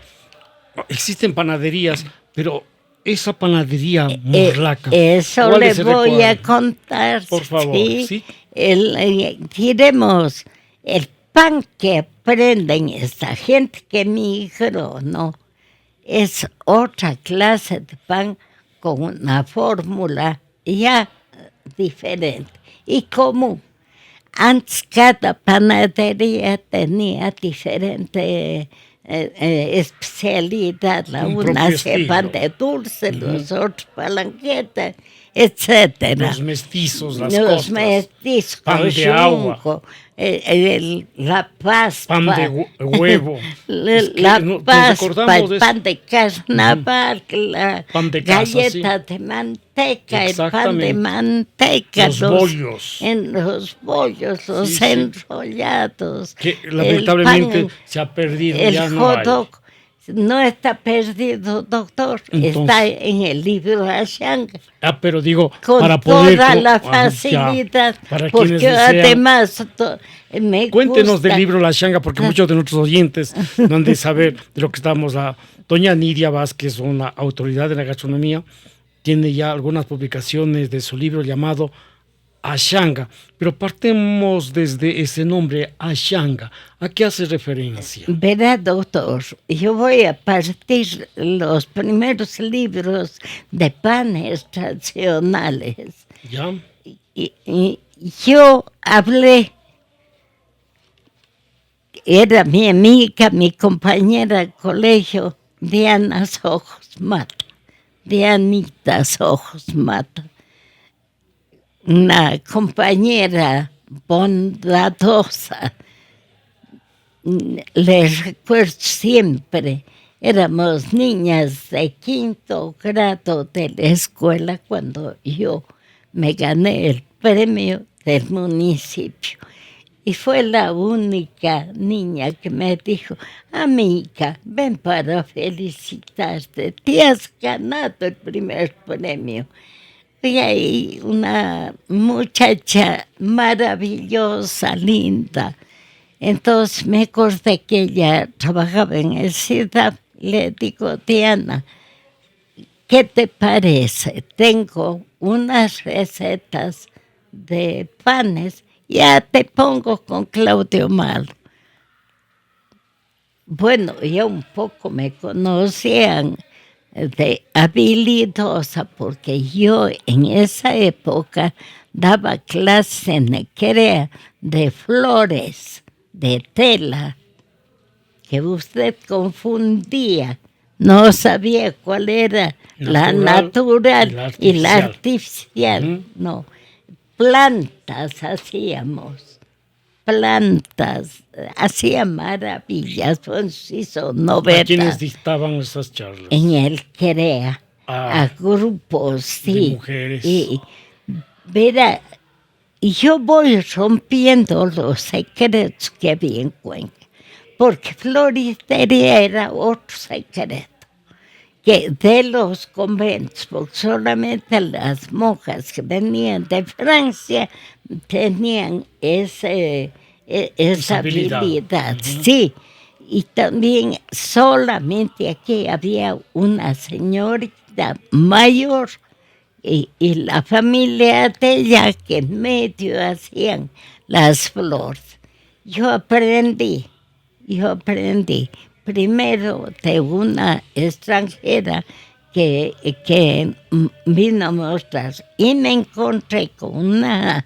existen panaderías, pero esa panadería morlaca. Eso le voy a contar. Por favor, ¿sí? Diremos, el pan que aprenden esta gente que migró, ¿no? Es otra clase de pan con una fórmula ya diferente y común. Antes cada panadería tenía diferente especialidad, una hacía pan de dulce, los otros palanqueta, etcétera. Los mestizos, las los costas. Mestizos, pan de agua. La pasta. Pan de huevo. La pasta, el pan de carnaval, la pan de casa, galleta de manteca, el pan de manteca. Los bollos. Los bollos, los enrollados. Que lamentablemente se ha perdido, ya no hay. No está perdido, doctor. Entonces, está en el libro Ashanga. Pero digo, Con para poder... toda la facilidad. Para porque quienes desean, además me cuéntenos gusta. del libro La Shanga, porque muchos de nuestros oyentes no han de saber de lo que estamos. Doña Nidia Vázquez, una autoridad de la gastronomía, tiene ya algunas publicaciones de su libro llamado Ashanga, pero partemos desde ese nombre, Ashanga. ¿A qué hace referencia? Verá, doctor, yo voy a partir los primeros libros de panes tradicionales. ¿Ya? Y yo hablé, era mi amiga, mi compañera de colegio, Diana Ojos Mata, Dianita Ojos Mata. Una compañera bondadosa, les recuerdo siempre, éramos niñas de 5º grado de la escuela cuando yo me gané el premio del municipio. Y fue la única niña que me dijo, amiga, ven para felicitarte, te has ganado el primer premio. Y ahí una muchacha maravillosa, linda. Entonces me acordé que ella trabajaba en el CIDAP. Le digo, Diana, ¿qué te parece? Tengo unas recetas de panes, ya te pongo con Claudio Malo. Bueno, ya un poco me conocían de habilidosa, porque yo en esa época daba clase en Nequerea de flores, de tela, que usted confundía, no sabía cuál era la natural y la artificial. No, plantas hacíamos, hacía maravillas, pues hizo novelas. ¿A quiénes dictaban esas charlas? En el CREA, a grupos, sí. De mujeres. Y verá, yo voy rompiendo los secretos que había en Cuenca, porque floristería era otro secreto, que de los conventos, porque solamente las monjas que venían de Francia tenían esa habilidad. Sí. Y también solamente aquí había una señorita mayor y la familia de ella que en medio hacían las flores. Yo aprendí primero de una extranjera que vino a mostrar, y me encontré con una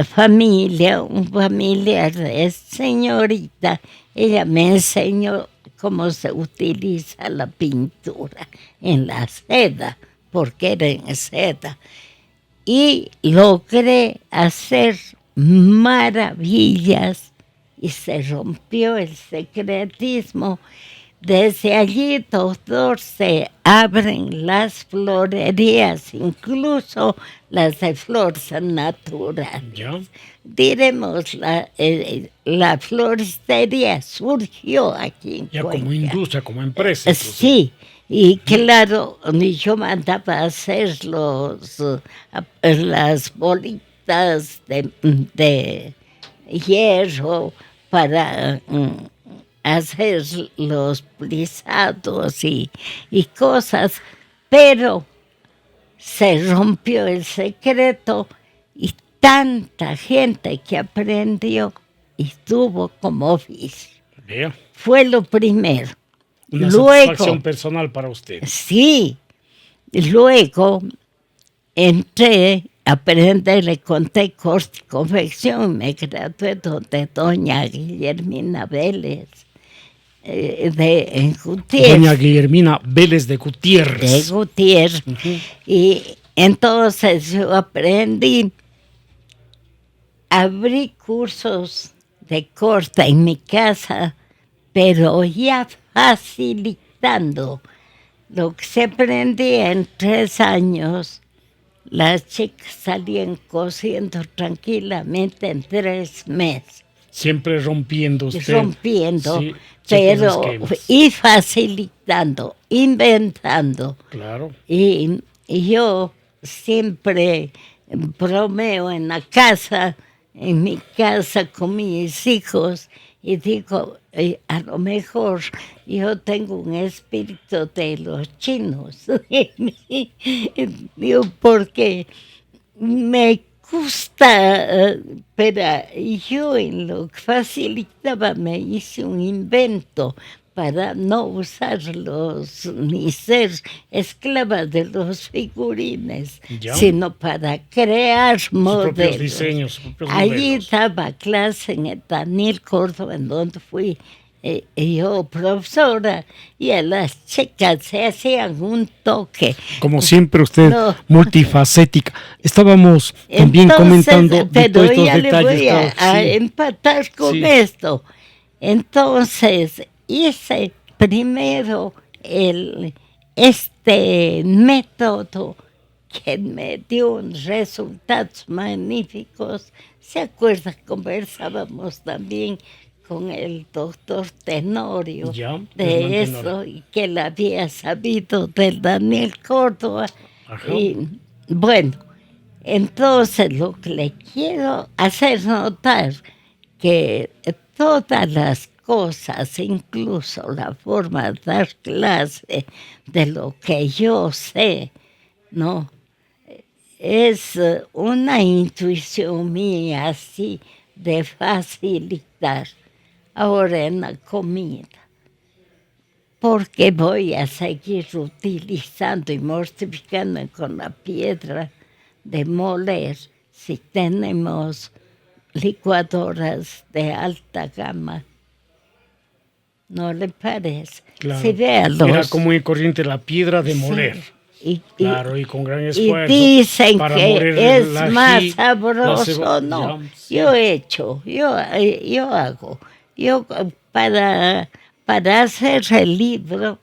familia, un familiar de esta señorita. Ella me enseñó cómo se utiliza la pintura en la seda, porque era en seda, y logré hacer maravillas y se rompió el secretismo. Desde allí, doctor, se abren las florerías, incluso las de flores naturales. ¿Ya? Diremos, la floristería surgió aquí en Ya Cuenca. como industria, como empresa. Incluso. Sí, y claro, yo mandaba a hacer las bolitas de hierro para hacer los plisados y cosas, pero se rompió el secreto y tanta gente que aprendió y tuvo como oficio. Vea. Fue lo primero. Una Luego, satisfacción personal para usted. Sí, luego entré a aprender, le conté corte y confección, me gradué donde doña Guillermina Vélez, en Gutiérrez. Doña Guillermina Vélez de Gutiérrez. De Gutiérrez. Y entonces yo aprendí, abrí cursos de corte en mi casa, pero ya facilitando lo que se aprendía en 3 años. Las chicas salían cosiendo tranquilamente en 3 meses. Siempre rompiendo usted. Rompiendo, Sí, pero ciertos esquemas. y facilitando, inventando. Claro. Y yo siempre bromeo en mi casa con mis hijos, y digo, a lo mejor yo tengo un espíritu de los chinos. Digo, porque me gusta, pero yo en lo que facilitaba me hice un invento para no usarlos ni ser esclava de los figurines, Ya. sino para crear Sus propios modelos. diseños, sus propios Allí modelos. daba clase en el Daniel Córdoba, en donde fui yo profesora, y a las chicas se hacían un toque. Como siempre usted, No. multifacética. Estábamos también comentando de pero todos estos ya le detalles. voy a claro, sí. empatar con Sí. esto. Entonces, hice primero este método que me dio resultados magníficos. ¿Se acuerda? Conversábamos también con el doctor Tenorio Ya, de Hernán eso, Tenorio. y que él había sabido del Daniel Córdoba. Ajá. Y bueno, entonces lo que le quiero hacer notar, que todas las cosas, incluso la forma de dar clase, de lo que yo sé, ¿no? Es una intuición mía así de facilitar. Ahora en la comida, porque voy a seguir utilizando y mortificando con la piedra de moler si tenemos licuadoras de alta gama. ¿No le parece? Claro. Si véalos. Era común y corriente la piedra de Sí. moler. Claro, y con gran y esfuerzo. dicen para que moler es el ají, más la sabroso, no. ya, sí. Yo he hecho, yo hago. Yo para hacer el libro,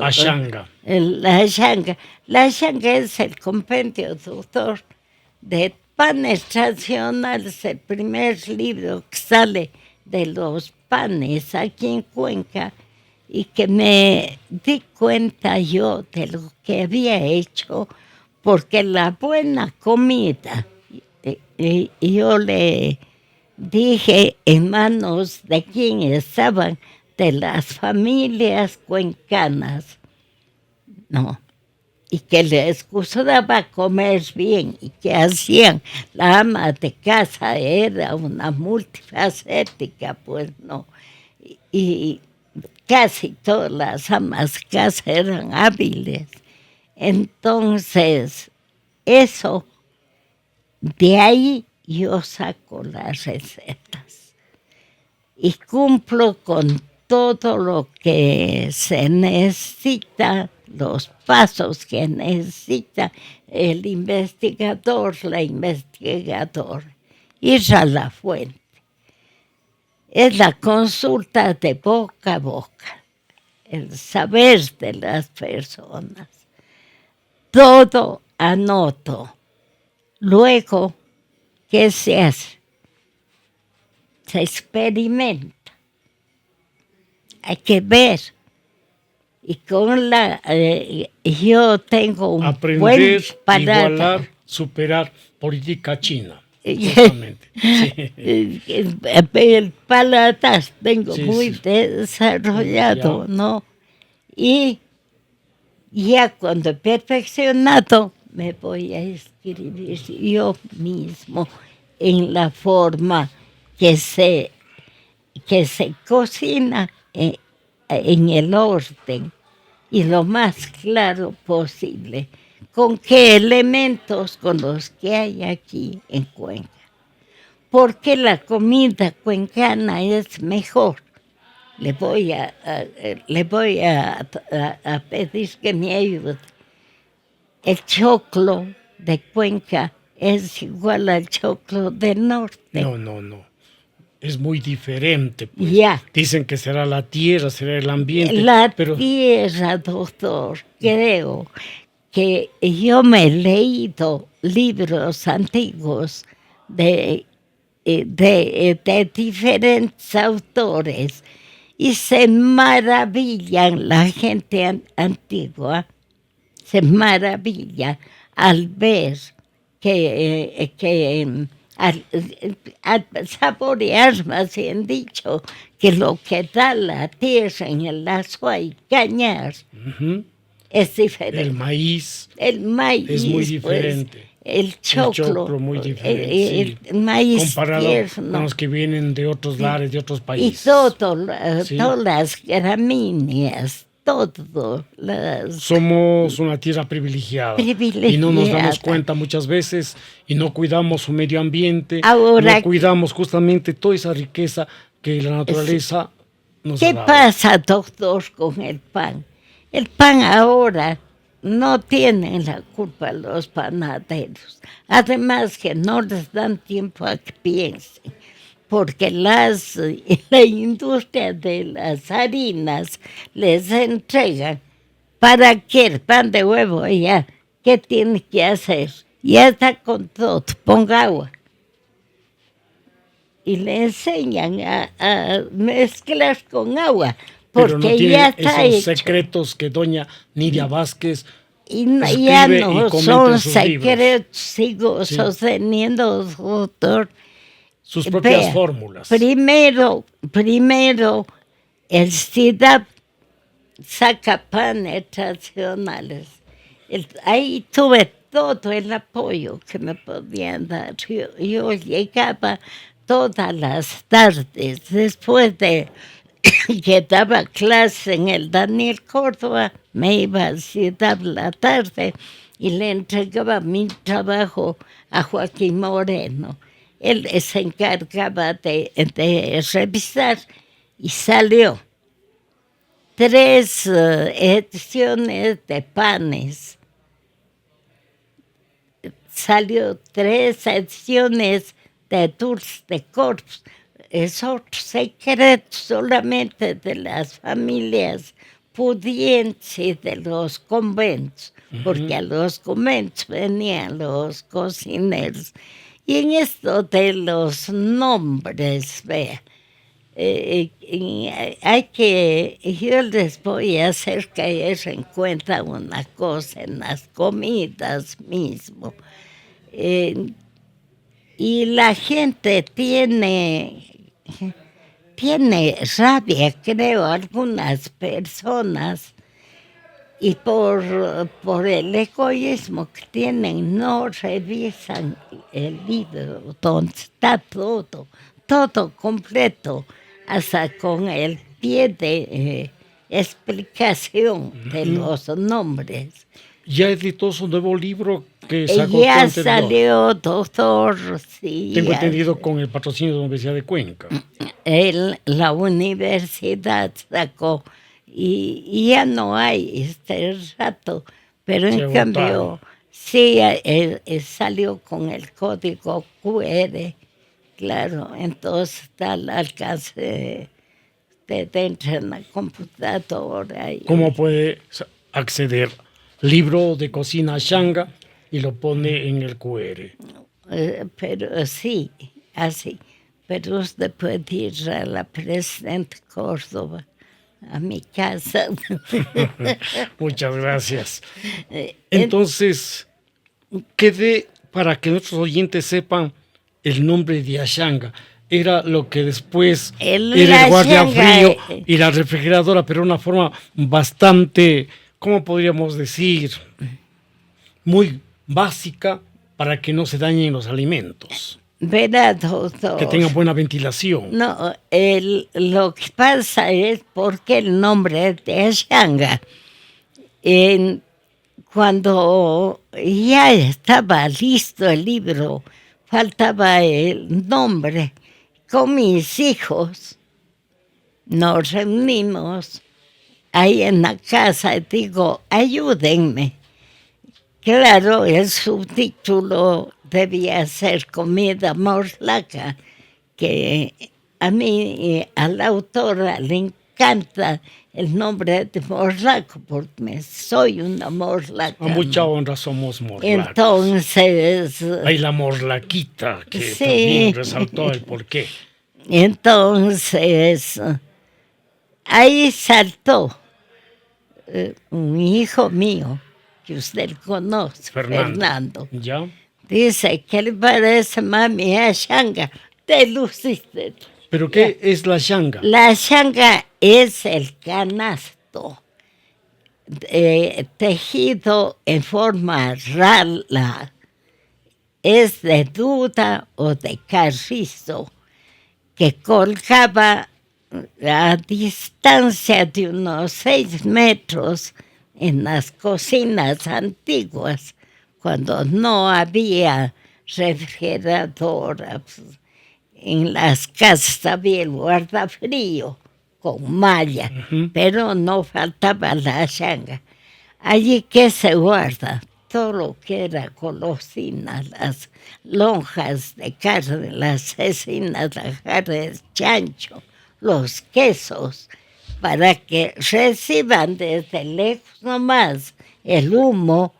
Ashanga. La Ashanga. La Ashanga es el compendio, doctor, de panes tradicionales, el primer libro que sale de los panes aquí en Cuenca, y que me di cuenta yo de lo que había hecho, porque la buena comida, yo le dije en manos de quien estaban, de las familias cuencanas, no, y que les gustaba comer bien, y que hacían, la ama de casa era una multifacética, pues no, y casi todas las amas de casa eran hábiles. Entonces, eso, de ahí yo saco las recetas y cumplo con todo lo que se necesita, los pasos que necesita el investigador, la investigadora. Ir a la fuente. Es la consulta de boca a boca, el saber de las personas. Todo anoto. Luego, ¿qué se hace? Se experimenta. Hay que ver. Y con yo tengo un Aprender, buen paladar. igualar, superar política china. Justamente. Sí. El paladar tengo Sí, muy sí. desarrollado, Ya. ¿no? Y ya cuando he perfeccionado, me voy a escribir yo mismo en la forma que se cocina en el orden y lo más claro posible. ¿Con qué elementos? Con los que hay aquí en Cuenca. Porque la comida cuencana es mejor. Le voy a pedir que me ayude. El choclo de Cuenca es igual al choclo del norte. No. Es muy diferente. Pues. Ya. Dicen que será la tierra, será el ambiente. La pero tierra, doctor, creo que yo me he leído libros antiguos de de diferentes autores y se maravillan la gente antigua, se maravilla al ver al saborear, más bien dicho, que lo que da la tierra en el agua y cañar es diferente. El maíz es muy diferente. Pues, el choclo muy diferente. El maíz comparado tierno, con los que vienen de otros lares, de otros países. Y todas las gramíneas, todo. Somos una tierra privilegiada. Y no nos damos cuenta muchas veces y no cuidamos su medio ambiente. Ahora, no cuidamos justamente toda esa riqueza que la naturaleza nos da. ¿Qué pasa, doctor, con el pan? El pan ahora no tienen la culpa los panaderos. Además que no les dan tiempo a que piensen, porque la industria de las harinas les entregan para que el pan de huevo ya, ¿qué tiene que hacer? Ya está con todo, ponga agua. Y le enseñan a mezclar con agua. Pero no tiene ya está esos hecho. secretos que doña Nidia Vázquez ya no son secretos, sigo sosteniendo, doctor. Sus propias fórmulas. Primero, el SIDA saca panes tradicionales. Ahí tuve todo el apoyo que me podían dar. Yo llegaba todas las tardes, después de que daba clase en el Daniel Córdoba, me iba a citar la tarde y le entregaba mi trabajo a Joaquín Moreno. Él se encargaba de revisar y salió 3 ediciones de panes. Salió 3 ediciones de dulces de corpus. Es otro secreto solamente de las familias pudientes y de los conventos, porque a los conventos venían los cocineros. Y en esto de los nombres, vea, yo les voy a hacer caer en cuenta una cosa en las comidas mismo. Y la gente tiene rabia, creo, algunas personas, y por el egoísmo que tienen, no revisan el libro donde está todo completo, hasta con el pie de explicación de los nombres. Ya editó su nuevo libro que sacó. Ya salió, doctor, sí. Tengo entendido con el patrocinio de la Universidad de Cuenca. La universidad sacó y ya no hay este rato, pero en cambio sí salió con el código QR, claro, entonces está al alcance de dentro en la computadora. ¿Cómo puede acceder? Libro de cocina Ashanga y lo pone en el QR. Pero sí, así. Pero usted puede ir a la Presidente Córdoba, a mi casa. Muchas gracias. Entonces, para que nuestros oyentes sepan el nombre de Ashanga. Era lo que después era el guardia frío y la refrigeradora, pero de una forma bastante, ¿cómo podríamos decir? Muy básica para que no se dañen los alimentos. Verá, doctor. Que tengan buena ventilación. No, lo que pasa es porque el nombre de Ashanga, cuando ya estaba listo el libro, faltaba el nombre. Con mis hijos nos reunimos ahí en la casa y digo, ayúdenme. Claro, el subtítulo debía ser Comida Morlaca, que a mí, a la autora, le encanta el nombre de morlaco, porque soy una morlaca. A mucha honra somos morlacos. Entonces... Hay la morlaquita que sí. también resaltó el porqué. Entonces, ahí saltó un hijo mío, que usted conoce, Fernando. ¿Ya? Dice, ¿qué le parece, mami, a Xanga? Te luciste. ¿Pero qué es la xanga? La xanga es el canasto tejido en forma rala. Es de duda o de carrizo, que colgaba a distancia de unos 6 metros en las cocinas antiguas, cuando no había refrigeradora. En las casas había el guardafrío con malla, pero no faltaba la xanga. Allí que se guarda todo lo que era golosina, las lonjas de carne, las cecinas, la carne de chancho, los quesos, para que reciban desde lejos nomás el humo,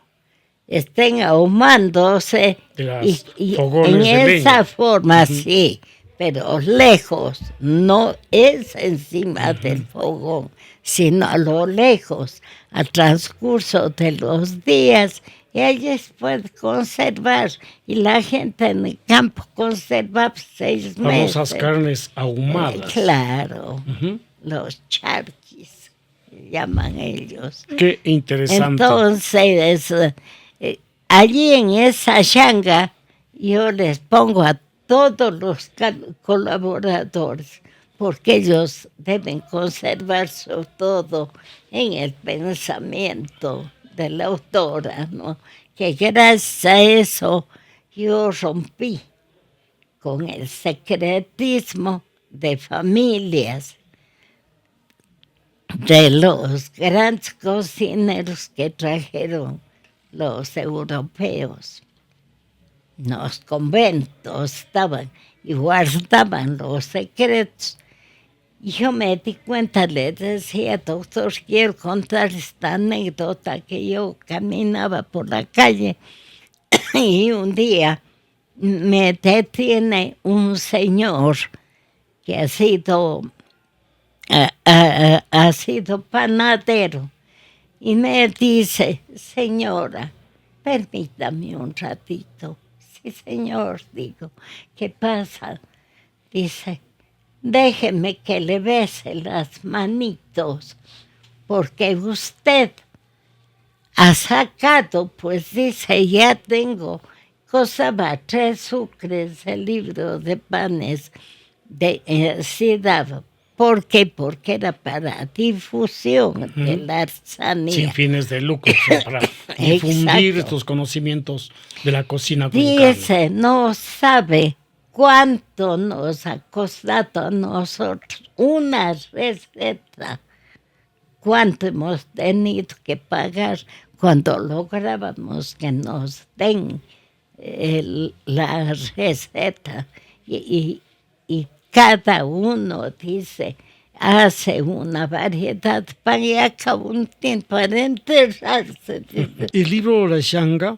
estén ahumándose y en esa forma, sí, pero lejos, no es encima del fogón, sino a lo lejos, al transcurso de los días, y allí se puede conservar, y la gente en el campo conserva 6 meses. Famosas carnes ahumadas. Claro, los charquis, llaman ellos. Qué interesante. Entonces, allí en esa xanga, yo les pongo a todos los colaboradores, porque ellos deben conservarse todo en el pensamiento de la autora, ¿no? Que gracias a eso yo rompí con el secretismo de familias de los grandes cocineros que trajeron los europeos. Los conventos estaban y guardaban los secretos. Y yo me di cuenta, le decía, doctor, quiero contar esta anécdota, que yo caminaba por la calle y un día me detiene un señor que ha sido panadero y me dice, señora, permítame un ratito. Sí, señor, digo, ¿qué pasa? Dice, déjeme que le bese las manitos, porque usted ha sacado, pues dice, ya tengo, costaba 3 sucres el libro de panes de SIDA. ¿Por qué? Porque era para difusión de la artesanía. Sin fines de lucro, para difundir estos conocimientos de la cocina con dice, carne. No sabe cuánto nos ha costado a nosotros una receta, cuánto hemos tenido que pagar cuando lográbamos que nos den la receta y cada uno dice, hace una variedad para acá un tiempo para enterrarse. El libro La Xanga,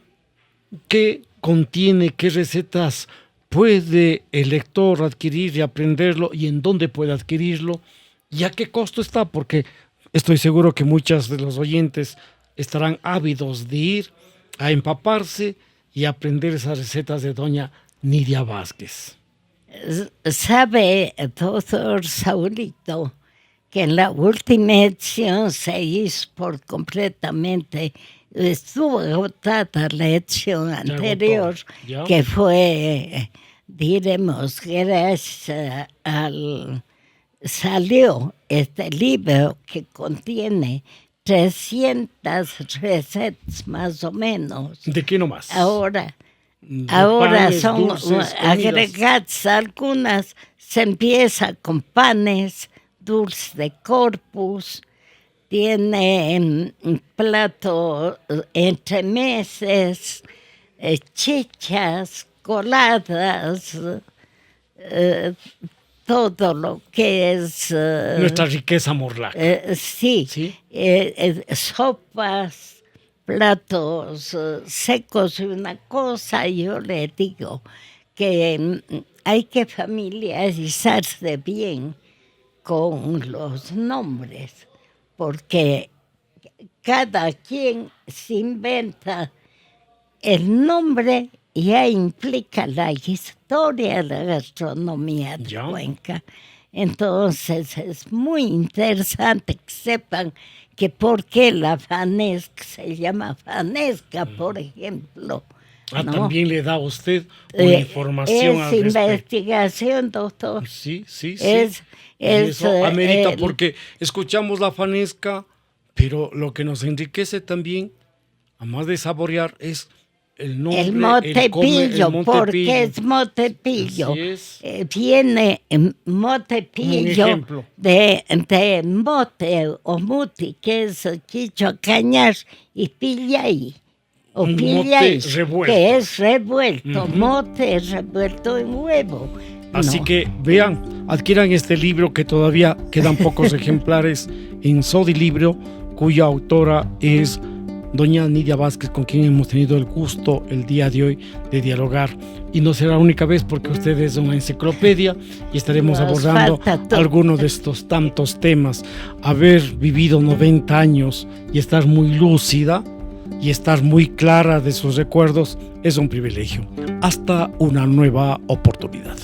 ¿qué contiene? ¿Qué recetas puede el lector adquirir y aprenderlo? ¿Y en dónde puede adquirirlo? ¿Y a qué costo está? Porque estoy seguro que muchos de los oyentes estarán ávidos de ir a empaparse y aprender esas recetas de doña Nidia Vázquez. Sabe, doctor Saulito, que en la última edición se hizo por completamente, estuvo agotada la edición anterior, que fue, diremos, gracias salió este libro que contiene 300 recetas más o menos. ¿De qué nomás? Ahora panes, son dulces, agregadas algunas, se empieza con panes, dulces de corpus, tiene un plato entremeses, chichas, coladas, todo lo que es... Nuestra riqueza morlaca. Sí, ¿Sí? Sopas, platos secos y una cosa, yo le digo que hay que familiarizarse bien con los nombres, porque cada quien se inventa el nombre, ya implica la historia de la gastronomía de Cuenca. Entonces es muy interesante que sepan que por qué la fanesca se llama fanesca, por ejemplo. ¿no? También le da a usted una información al respecto. Es investigación, doctor. Sí. Y eso amerita porque escuchamos la fanesca, pero lo que nos enriquece también, además de saborear, es el nombre, el motepillo, porque es motepillo. Viene motepillo de mote o muti, que es quicho cañas, y pillay. O pillay, que es revuelto, mote revuelto en huevo. Así que vean, adquieran este libro que todavía quedan pocos ejemplares en Sodilibro, cuya autora es doña Nidia Vázquez, con quien hemos tenido el gusto el día de hoy de dialogar. Y no será la única vez, porque usted es una enciclopedia y estaremos abordando algunos de estos tantos temas. Haber vivido 90 años y estar muy lúcida y estar muy clara de sus recuerdos es un privilegio. Hasta una nueva oportunidad.